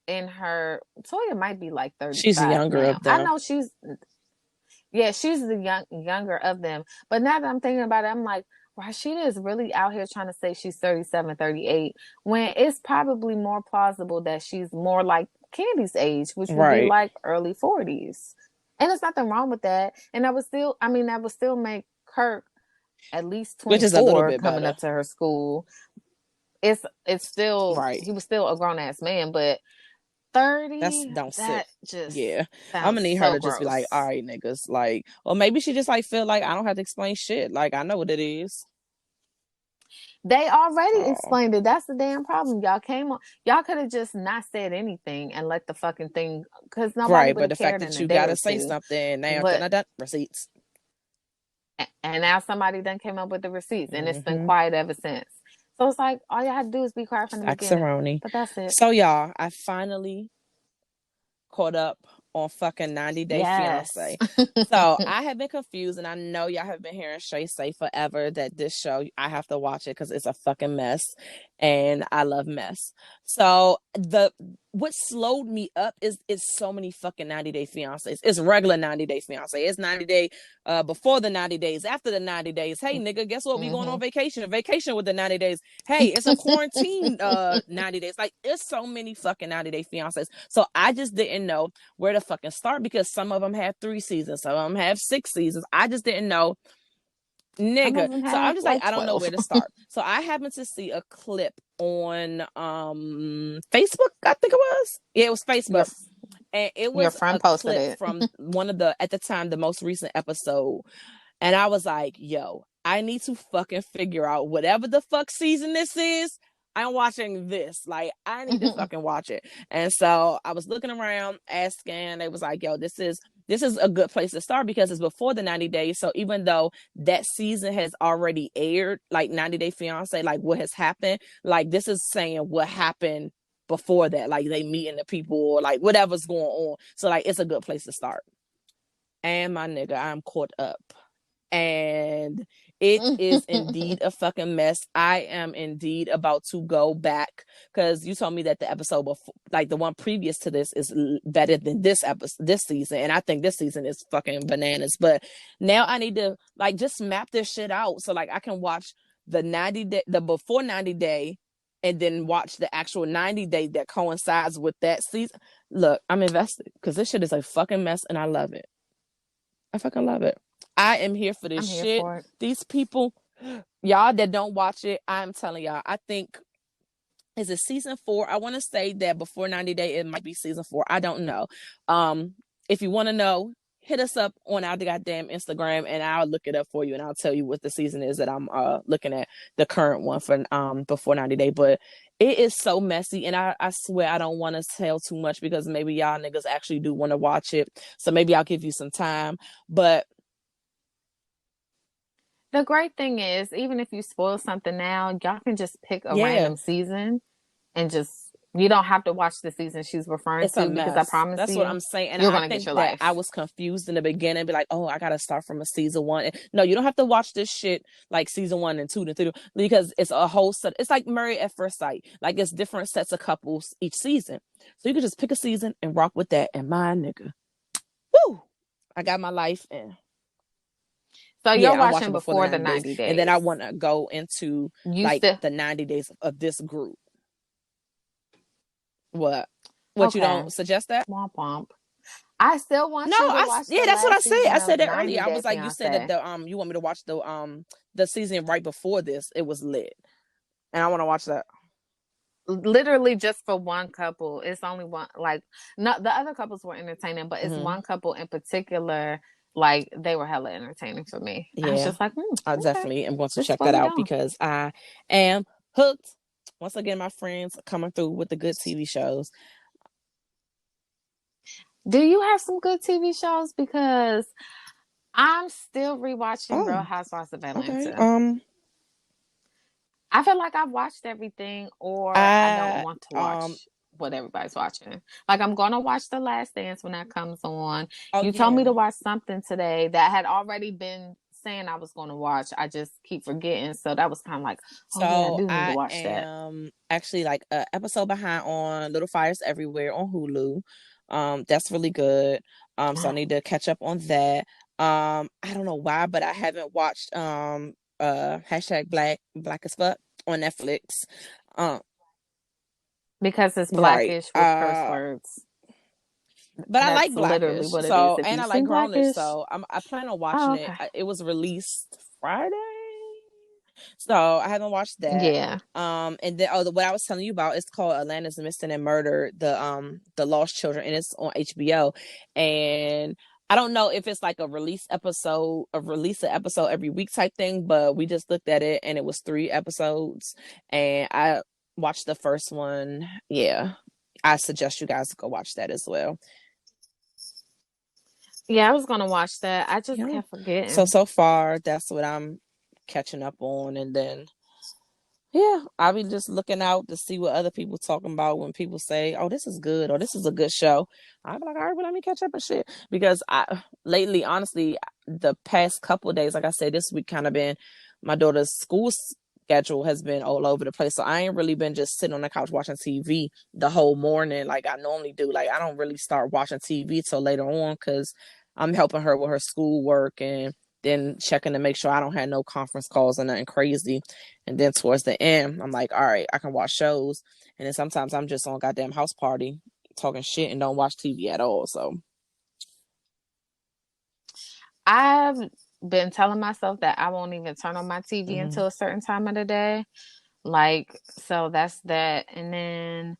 Toya might be like 35. She's the younger of them. I know she's the younger of them. But now that I'm thinking about it, I'm like, Rashida is really out here trying to say she's 37, 38, when it's probably more plausible that she's more like Candy's age, which would be like early 40s. And there's nothing wrong with that. And that would still make Kirk at least 24, which is a little bit coming up to her school. It's still he was still a grown ass man, but 30, I'm gonna need her to just be like, all right, niggas, like, or maybe she just like feel like I don't have to explain shit, like I know what it is. They already explained it. That's the damn problem. Y'all came on. Y'all could have just not said anything and let the fucking thing, because nobody would have cared. But the fact that you gotta say something now, receipts, and now somebody done came up with the receipts, and it's been quiet ever since. So it's like, all you had to do is be quiet from the beginning. But that's it. So y'all, I finally caught up on fucking 90 Day Fiance. So I have been confused, and I know y'all have been hearing Shay say forever that this show, I have to watch it because it's a fucking mess. and I love mess. So what slowed me up is so many fucking 90 Day Fiancés. It's regular 90 Day Fiancé. It's 90 Day before the 90 days, after the 90 days. Hey nigga, guess what? We going on vacation. Vacation with the 90 days. Hey, it's a quarantine 90 days. Like, it's so many fucking 90 Day Fiancés. So I just didn't know where to fucking start, because some of them have 3 seasons, some of them have 6 seasons. I just didn't know, nigga. So I'm just like I don't know where to start. So I happened to see a clip on Facebook, I think it was. Yeah, it was Facebook. And it was a clip from one of the, at the time, the most recent episode. And I was like, yo, I need to fucking figure out whatever the fuck season this is. I'm watching this. Like, I need to fucking watch it. And so I was looking around, asking. They was like, yo, this is a good place to start, because it's before the 90 days. So even though that season has already aired, like 90 Day Fiance, like what has happened, like this is saying what happened before that. Like they meeting the people, or like whatever's going on. So like it's a good place to start. And my nigga, I'm caught up. And it is indeed a fucking mess. I am indeed about to go back, because you told me that the episode before, like the one previous to this, is better than this episode, this season. And I think this season is fucking bananas. But now I need to like just map this shit out, so like I can watch the 90 day, the before 90 day, and then watch the actual 90 day that coincides with that season. Look, I'm invested, because this shit is a fucking mess, and I love it. I fucking love it. I am here for this shit. These people, y'all that don't watch it, I'm telling y'all, I think, is it season 4? I want to say that before 90 Day, it might be season 4. I don't know. If you want to know, hit us up on our goddamn Instagram, and I'll look it up for you, and I'll tell you what the season is that I'm looking at, the current one for before 90 Day. But it is so messy, and I swear I don't want to tell too much, because maybe y'all niggas actually do want to watch it. So maybe I'll give you some time. But the great thing is, even if you spoil something now, y'all can just pick a random season and just, you don't have to watch the season she's referring to, because I promise that's you, what I'm saying. And you're I think that I was confused in the beginning, be like, oh, I gotta start from a season 1. No, you don't have to watch this shit like season 1 and 2 and 3, because it's a whole set. It's like Married at First Sight. Like, it's different sets of couples each season, so you can just pick a season and rock with that. And my nigga, woo, I got my life in. So you're watching before the 90 days. And then I want to go into the 90 days of this group. What? You don't suggest that? Womp womp. I still want you to watch. Yeah, that's what I said. I said that earlier. I was like, you said that you want me to watch the season right before this. It was lit, and I want to watch that. Literally just for one couple. It's only one. Like, not the other couples were entertaining, but it's one couple in particular. Like, they were hella entertaining for me. Yeah. I was just like, I definitely am going to check that out, because I am hooked. Once again, my friends coming through with the good TV shows. Do you have some good TV shows? Because I'm still rewatching Real Housewives of Atlanta. Okay. I feel like I've watched everything, or I don't want to watch what everybody's watching. Like, I'm gonna watch The Last Dance when that comes on. You told me to watch something today that had already been saying I was going to watch. I just keep forgetting. So that was kind of like, I do need to watch that. Actually like an episode behind on Little Fires Everywhere on Hulu. That's really good. So I need to catch up on that. I don't know why, but I haven't watched hashtag Black as Fuck on Netflix. Because it's Blackish with curse words. But I like Blackish, so, and I like Grownish, so I plan on watching it. It was released Friday, so I haven't watched that. Yeah. And then what I was telling you about, it's called Atlanta's Missing and Murder, the Lost Children, and it's on HBO. And I don't know if it's like a release an episode every week type thing, but we just looked at it and it was 3 episodes, and I watched the first one. Yeah, I suggest you guys go watch that as well. Yeah, I was gonna watch that. I just kept forgetting. So far, that's what I'm catching up on, and then I'll be just looking out to see what other people talking about when people say, "Oh, this is good," or "This is a good show." I'll be like, "All right, well, let me catch up and shit." Because lately, honestly, the past couple of days, like I said, this week kind of been my daughter's school schedule has been all over the place. So I ain't really been just sitting on the couch watching TV the whole morning like I normally do. Like I don't really start watching TV till later on because I'm helping her with her schoolwork and then checking to make sure I don't have no conference calls or nothing crazy. And then towards the end, I'm like, all right, I can watch shows. And then sometimes I'm just on goddamn house party talking shit and don't watch TV at all. So I've been telling myself that I won't even turn on my TV until a certain time of the day. Like, so that's that. And then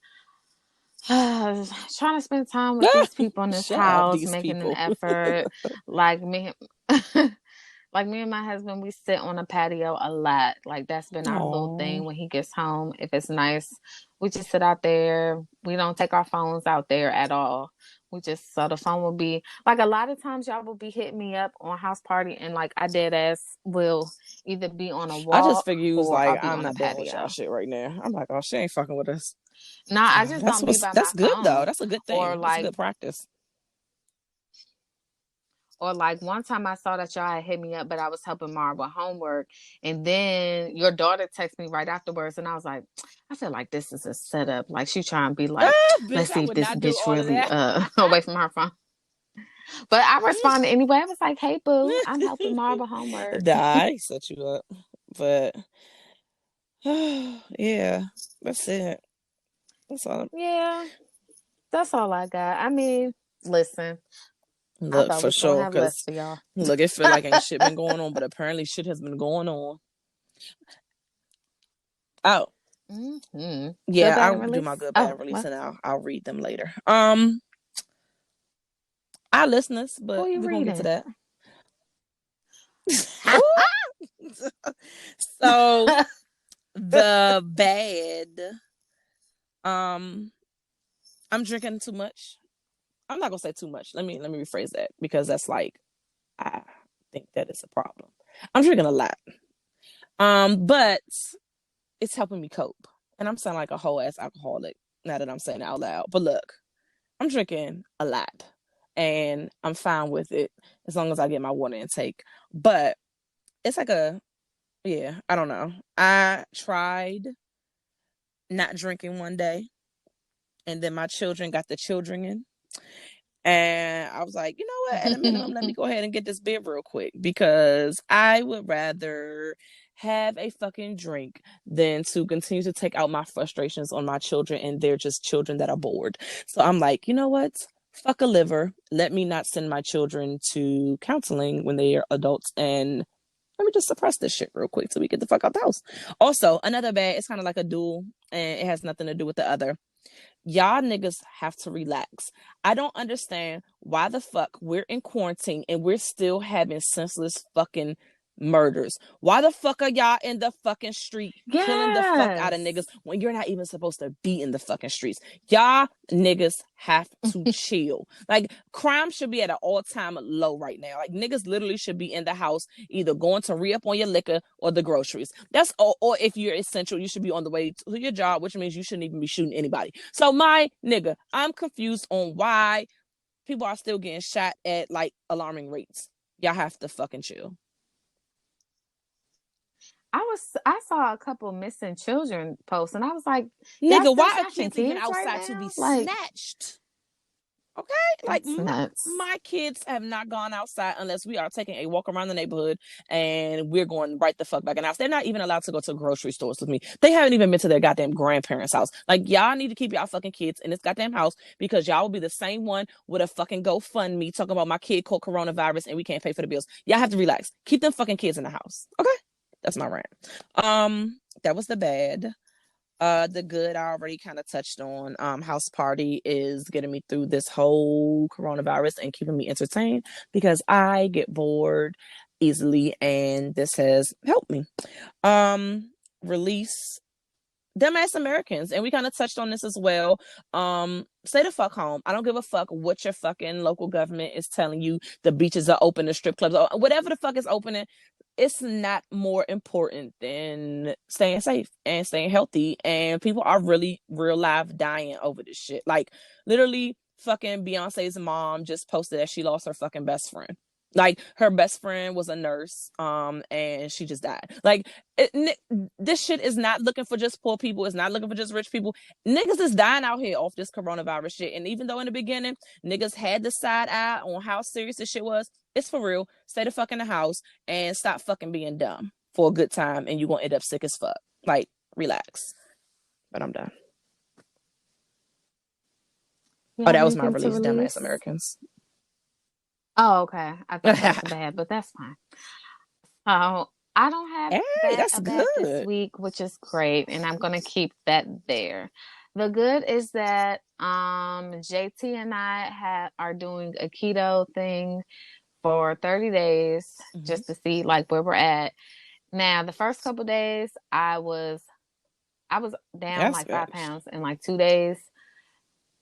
trying to spend time with these people in this house, making an effort. Like me and my husband, we sit on a patio a lot. Like that's been our little thing when he gets home. If it's nice, we just sit out there. We don't take our phones out there at all. We just, so the phone will be like, a lot of times y'all will be hitting me up on house party and like I dead ass will either be on a walk. I just figure you was like, I'm not dealing with y'all shit right now. I'm like, oh, she ain't fucking with us. Nah, I just don't be by my phone. That's good though. That's a good thing. Or like, that's good practice. Or like one time I saw that y'all had hit me up, but I was helping Mara with homework. And then your daughter texted me right afterwards. And I was like, I feel like this is a setup. Like she trying to be like, let's see if this bitch really away from her phone. But I responded anyway. I was like, hey, boo, I'm helping Mara with homework. I set you up. But yeah, that's it. That's all. Yeah, that's all I got. I mean, listen. Look, for sure, because look, it feel like ain't shit been going on, but apparently shit has been going on. Oh, yeah, I'll do my good bad release, and I'll read them later. Our listeners, but we're gonna get to that. So the bad, I'm drinking too much. I'm not gonna say too much. Let me rephrase that because that's like, I think that is a problem. I'm drinking a lot, but it's helping me cope. And I'm sounding like a whole ass alcoholic now that I'm saying it out loud. But look, I'm drinking a lot, and I'm fine with it as long as I get my water intake. But it's like I don't know. I tried not drinking one day, and then my children got the children in. And I was like, you know what? At a minimum, let me go ahead and get this beer real quick because I would rather have a fucking drink than to continue to take out my frustrations on my children, and they're just children that are bored. So I'm like, you know what? Fuck a liver. Let me not send my children to counseling when they are adults, and let me just suppress this shit real quick so we get the fuck out the house. Also, another bad, it's kind of like a duel, and it has nothing to do with the other. Y'all niggas have to relax. I don't understand why the fuck we're in quarantine and we're still having senseless fucking murders. Why the fuck are y'all in the fucking street killing the fuck out of niggas when you're not even supposed to be in the fucking streets? Y'all niggas have to chill. Like, crime should be at an all-time low right now. Like, niggas literally should be in the house either going to re-up on your liquor or the groceries. That's all. Or if you're essential, you should be on the way to your job, which means you shouldn't even be shooting anybody. So my nigga, I'm confused on why people are still getting shot at like alarming rates. Y'all have to fucking chill. I saw a couple missing children posts, and I was like, nigga, why are kids even outside right to be snatched? Okay, like my kids have not gone outside unless we are taking a walk around the neighborhood and we're going right the fuck back in the house. They're not even allowed to go to grocery stores with me. They haven't even been to their goddamn grandparents' house. Like, y'all need to keep y'all fucking kids in this goddamn house because y'all will be the same one with a fucking GoFundMe talking about my kid caught coronavirus and we can't pay for the bills. Y'all have to relax. Keep them fucking kids in the house. Okay, that's my rant. That was the bad. The good I already kind of touched on. House party is getting me through this whole coronavirus and keeping me entertained because I get bored easily, and this has helped me. Release dumbass Americans, and we kind of touched on this as well. Stay the fuck home. I don't give a fuck what your fucking local government is telling you. The beaches are open, the strip clubs, whatever the fuck is opening. It's not more important than staying safe and staying healthy. And people are really real life dying over this shit. Like, literally, fucking Beyonce's mom just posted that she lost her fucking best friend. Like her best friend was a nurse, and she just died. Like this shit is not looking for just poor people. It's not looking for just rich people. Niggas is dying out here off this coronavirus shit. And even though in the beginning niggas had the side eye on how serious this shit was, it's for real. Stay the fuck in the house and stop fucking being dumb for a good time, and you're gonna end up sick as fuck. Like, relax. But I'm done. Oh, that was my release. Dumbass Americans. Oh, okay. I thought that was bad, but that's fine. Oh, I don't have that's good this week, which is great, and I'm gonna keep that there. The good is that JT and I are doing a keto thing for 30 days just to see like where we're at. Now, the first couple days I was down like 5 pounds in like 2 days.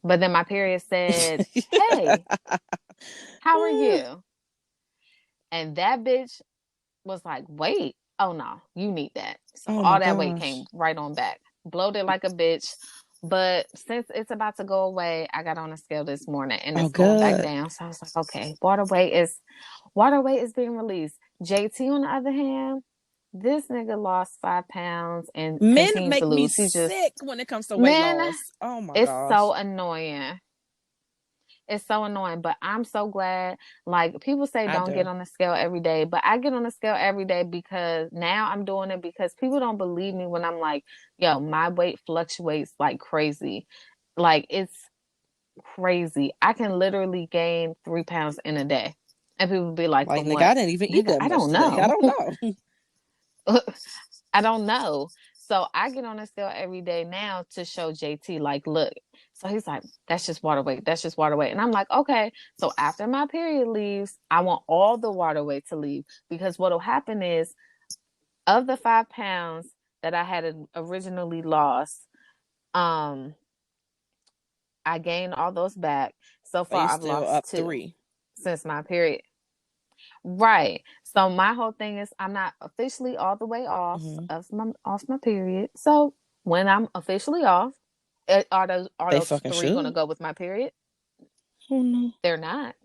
But then my period said, "Hey, how are you?" And that bitch was like, "Wait, oh no, you need that." So all that weight came right on back. Bloated like a bitch. But since it's about to go away, I got on a scale this morning and it's going back down. So I was like, okay, water weight is being released. JT, on the other hand, this nigga lost 5 pounds and men make me sick when it comes to weight loss. Oh my gosh. It's so annoying. It's so annoying, but I'm so glad. Like, people say don't get on the scale every day, but I get on the scale every day because now I'm doing it because people don't believe me when I'm like, yo, my weight fluctuates like crazy. Like, it's crazy. I can literally gain 3 pounds in a day. And people be like, nigga, I didn't even eat that much. I don't know. I don't know. I don't know. So I get on the scale every day now to show JT, like, look. So he's like, that's just water weight. That's just water weight. And I'm like, okay. So after my period leaves, I want all the water weight to leave because what'll happen is of the 5 pounds that I had originally lost, I gained all those back. So far, I've lost 2 3 since my period. Right. So my whole thing is I'm not officially all the way off off my period. So when I'm officially off, are those 3 going to go with my period? Oh no, they're not.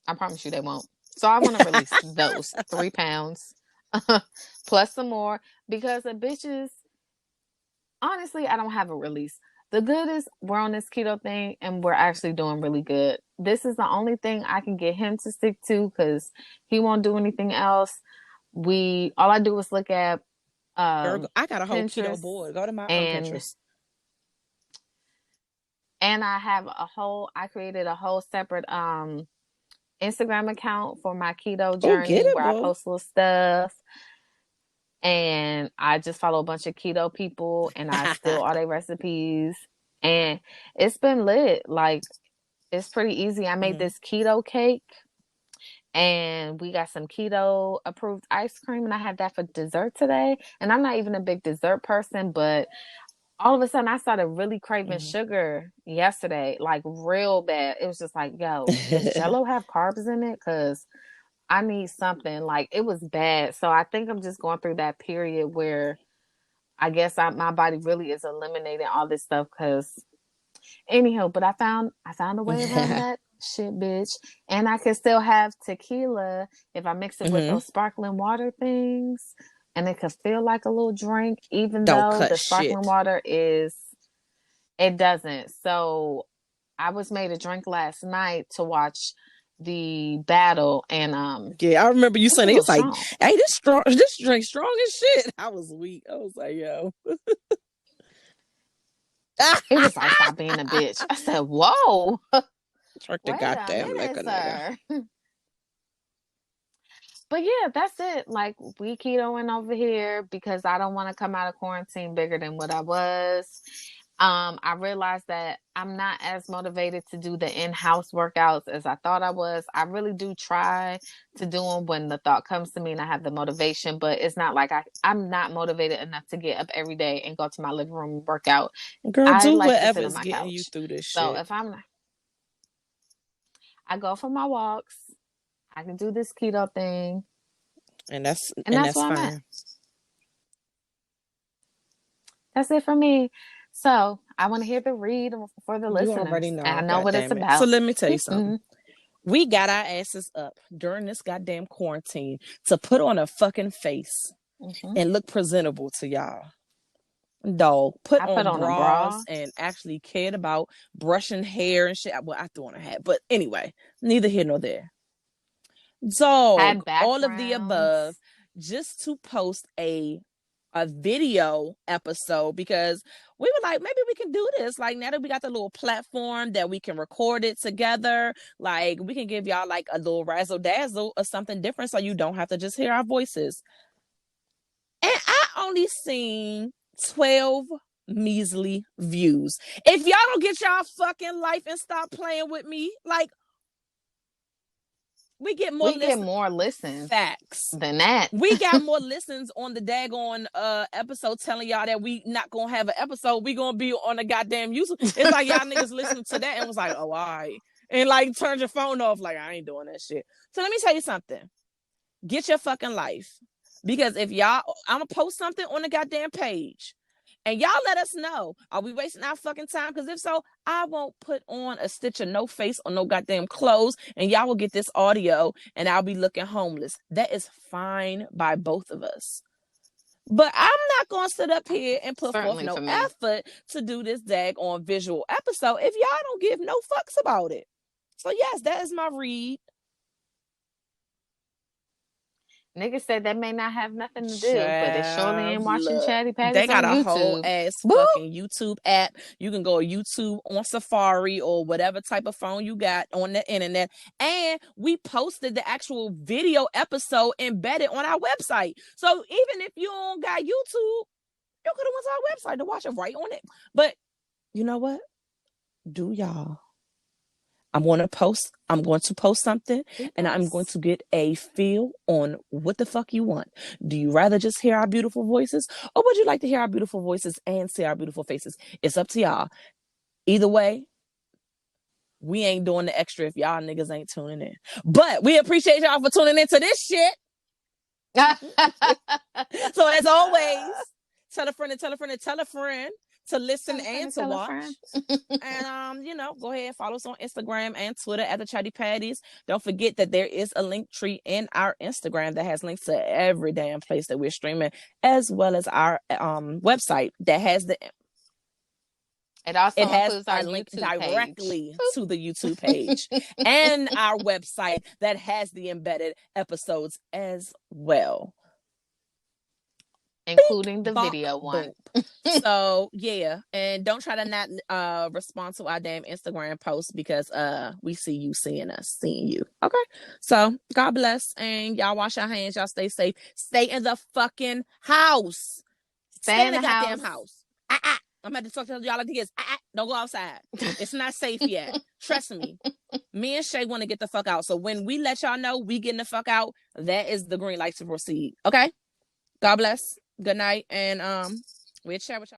I promise you they won't. So I want to release those 3 pounds plus some more because the bitches. Honestly, I don't have a release. The good is we're on this keto thing and we're actually doing really good. This is the only thing I can get him to stick to because he won't do anything else. All I do is look at I got a whole keto board. Go to my Pinterest. And I created a whole separate Instagram account for my keto journey where I post little stuff. And I just follow a bunch of keto people and I steal all their recipes. And it's been lit. Like, it's pretty easy. I made this keto cake and we got some keto approved ice cream and I had that for dessert today. And I'm not even a big dessert person, but all of a sudden I started really craving sugar yesterday, like real bad. It was just like, yo, does Jell-O have carbs in it? Because I need something. Like, it was bad. So I think I'm just going through that period where I guess my body really is eliminating all this stuff. Because anyhow, but I found a way around that shit, bitch. And I can still have tequila if I mix it with those sparkling water things. And it could feel like a little drink, even though the sparkling water it doesn't. So I was made a drink last night to watch the battle and I remember you saying it was like, hey, this drink strong as shit. I was weak. I was like, yo. It was like, stop being a bitch. I said, whoa. Drink the goddamn liquor, nigga. But yeah, that's it. Like, we ketoing over here because I don't want to come out of quarantine bigger than what I was. I realized that I'm not as motivated to do the in-house workouts as I thought I was. I really do try to do them when the thought comes to me and I have the motivation, but it's not like I'm not motivated enough to get up every day and go to my living room and work out. Girl, I do whatever's getting couch. You through this shit. So if I go for my walks, I can do this keto thing. And that's fine. That's it for me. So I want to hear the read for the listeners. You already know. I know what it's about. So let me tell you something. We got our asses up during this goddamn quarantine to put on a fucking face and look presentable to y'all. Dog, put on bras and actually cared about brushing hair and shit. Well, I threw on a hat, but anyway, neither here nor there. Dog, all of the above, just to post a video episode, because we were like, maybe we can do this. Like, now that we got the little platform that we can record it together, like we can give y'all like a little razzle dazzle or something different, so you don't have to just hear our voices. And I only seen 12 measly views. If y'all don't get y'all fucking life and stop playing with me, like, we get more listens facts than that. We got more listens on the daggone episode telling y'all that we not gonna have an episode. We gonna be on a goddamn YouTube. It's like y'all niggas listened to that and was like, oh, all right. And like turned your phone off like, I ain't doing that shit. So let me tell you something. Get your fucking life. Because if y'all, I'm gonna post something on the goddamn page and y'all let us know, are we wasting our fucking time? Because if so, I won't put on a stitch of no face or no goddamn clothes, and y'all will get this audio and I'll be looking homeless. That is fine by both of us. But I'm not going to sit up here and put forth no effort to do this daggone visual episode if y'all don't give no fucks about it. So yes, that is my read. Niggas said that may not have nothing to do, but they surely ain't watching Chatty Patties. They got on a YouTube. whole ass fucking YouTube app. You can go to YouTube on Safari or whatever type of phone you got on the internet. And we posted the actual video episode embedded on our website. So even if you don't got YouTube, you could have went to our website to watch it right on it. But you know what? Do y'all. I'm going to post something and I'm going to get a feel on what the fuck you want. Do you rather just hear our beautiful voices, or would you like to hear our beautiful voices and see our beautiful faces? It's up to y'all. Either way, we ain't doing the extra if y'all niggas ain't tuning in. But we appreciate y'all for tuning into this shit. So as always, tell a friend and tell a friend and tell a friend to listen and to watch. And go ahead and follow us on Instagram and Twitter at the Chatty Patties. Don't forget that there is a link tree in our Instagram that has links to every damn place that we're streaming, as well as our website that has it has our link directly to the YouTube page and our website that has the embedded episodes as well, including the video one. So yeah, and don't try to not respond to our damn Instagram post, because we see you seeing you. Okay, so God bless, and y'all wash your hands, y'all stay safe, stay in the fucking house, stay in the goddamn house. I'm about to talk to y'all like this. Don't go outside. It's not safe yet. Trust me. Me and Shay want to get the fuck out. So when we let y'all know we getting the fuck out, that is the green light to proceed. Okay. God bless. Good night, and we'll chat with y'all.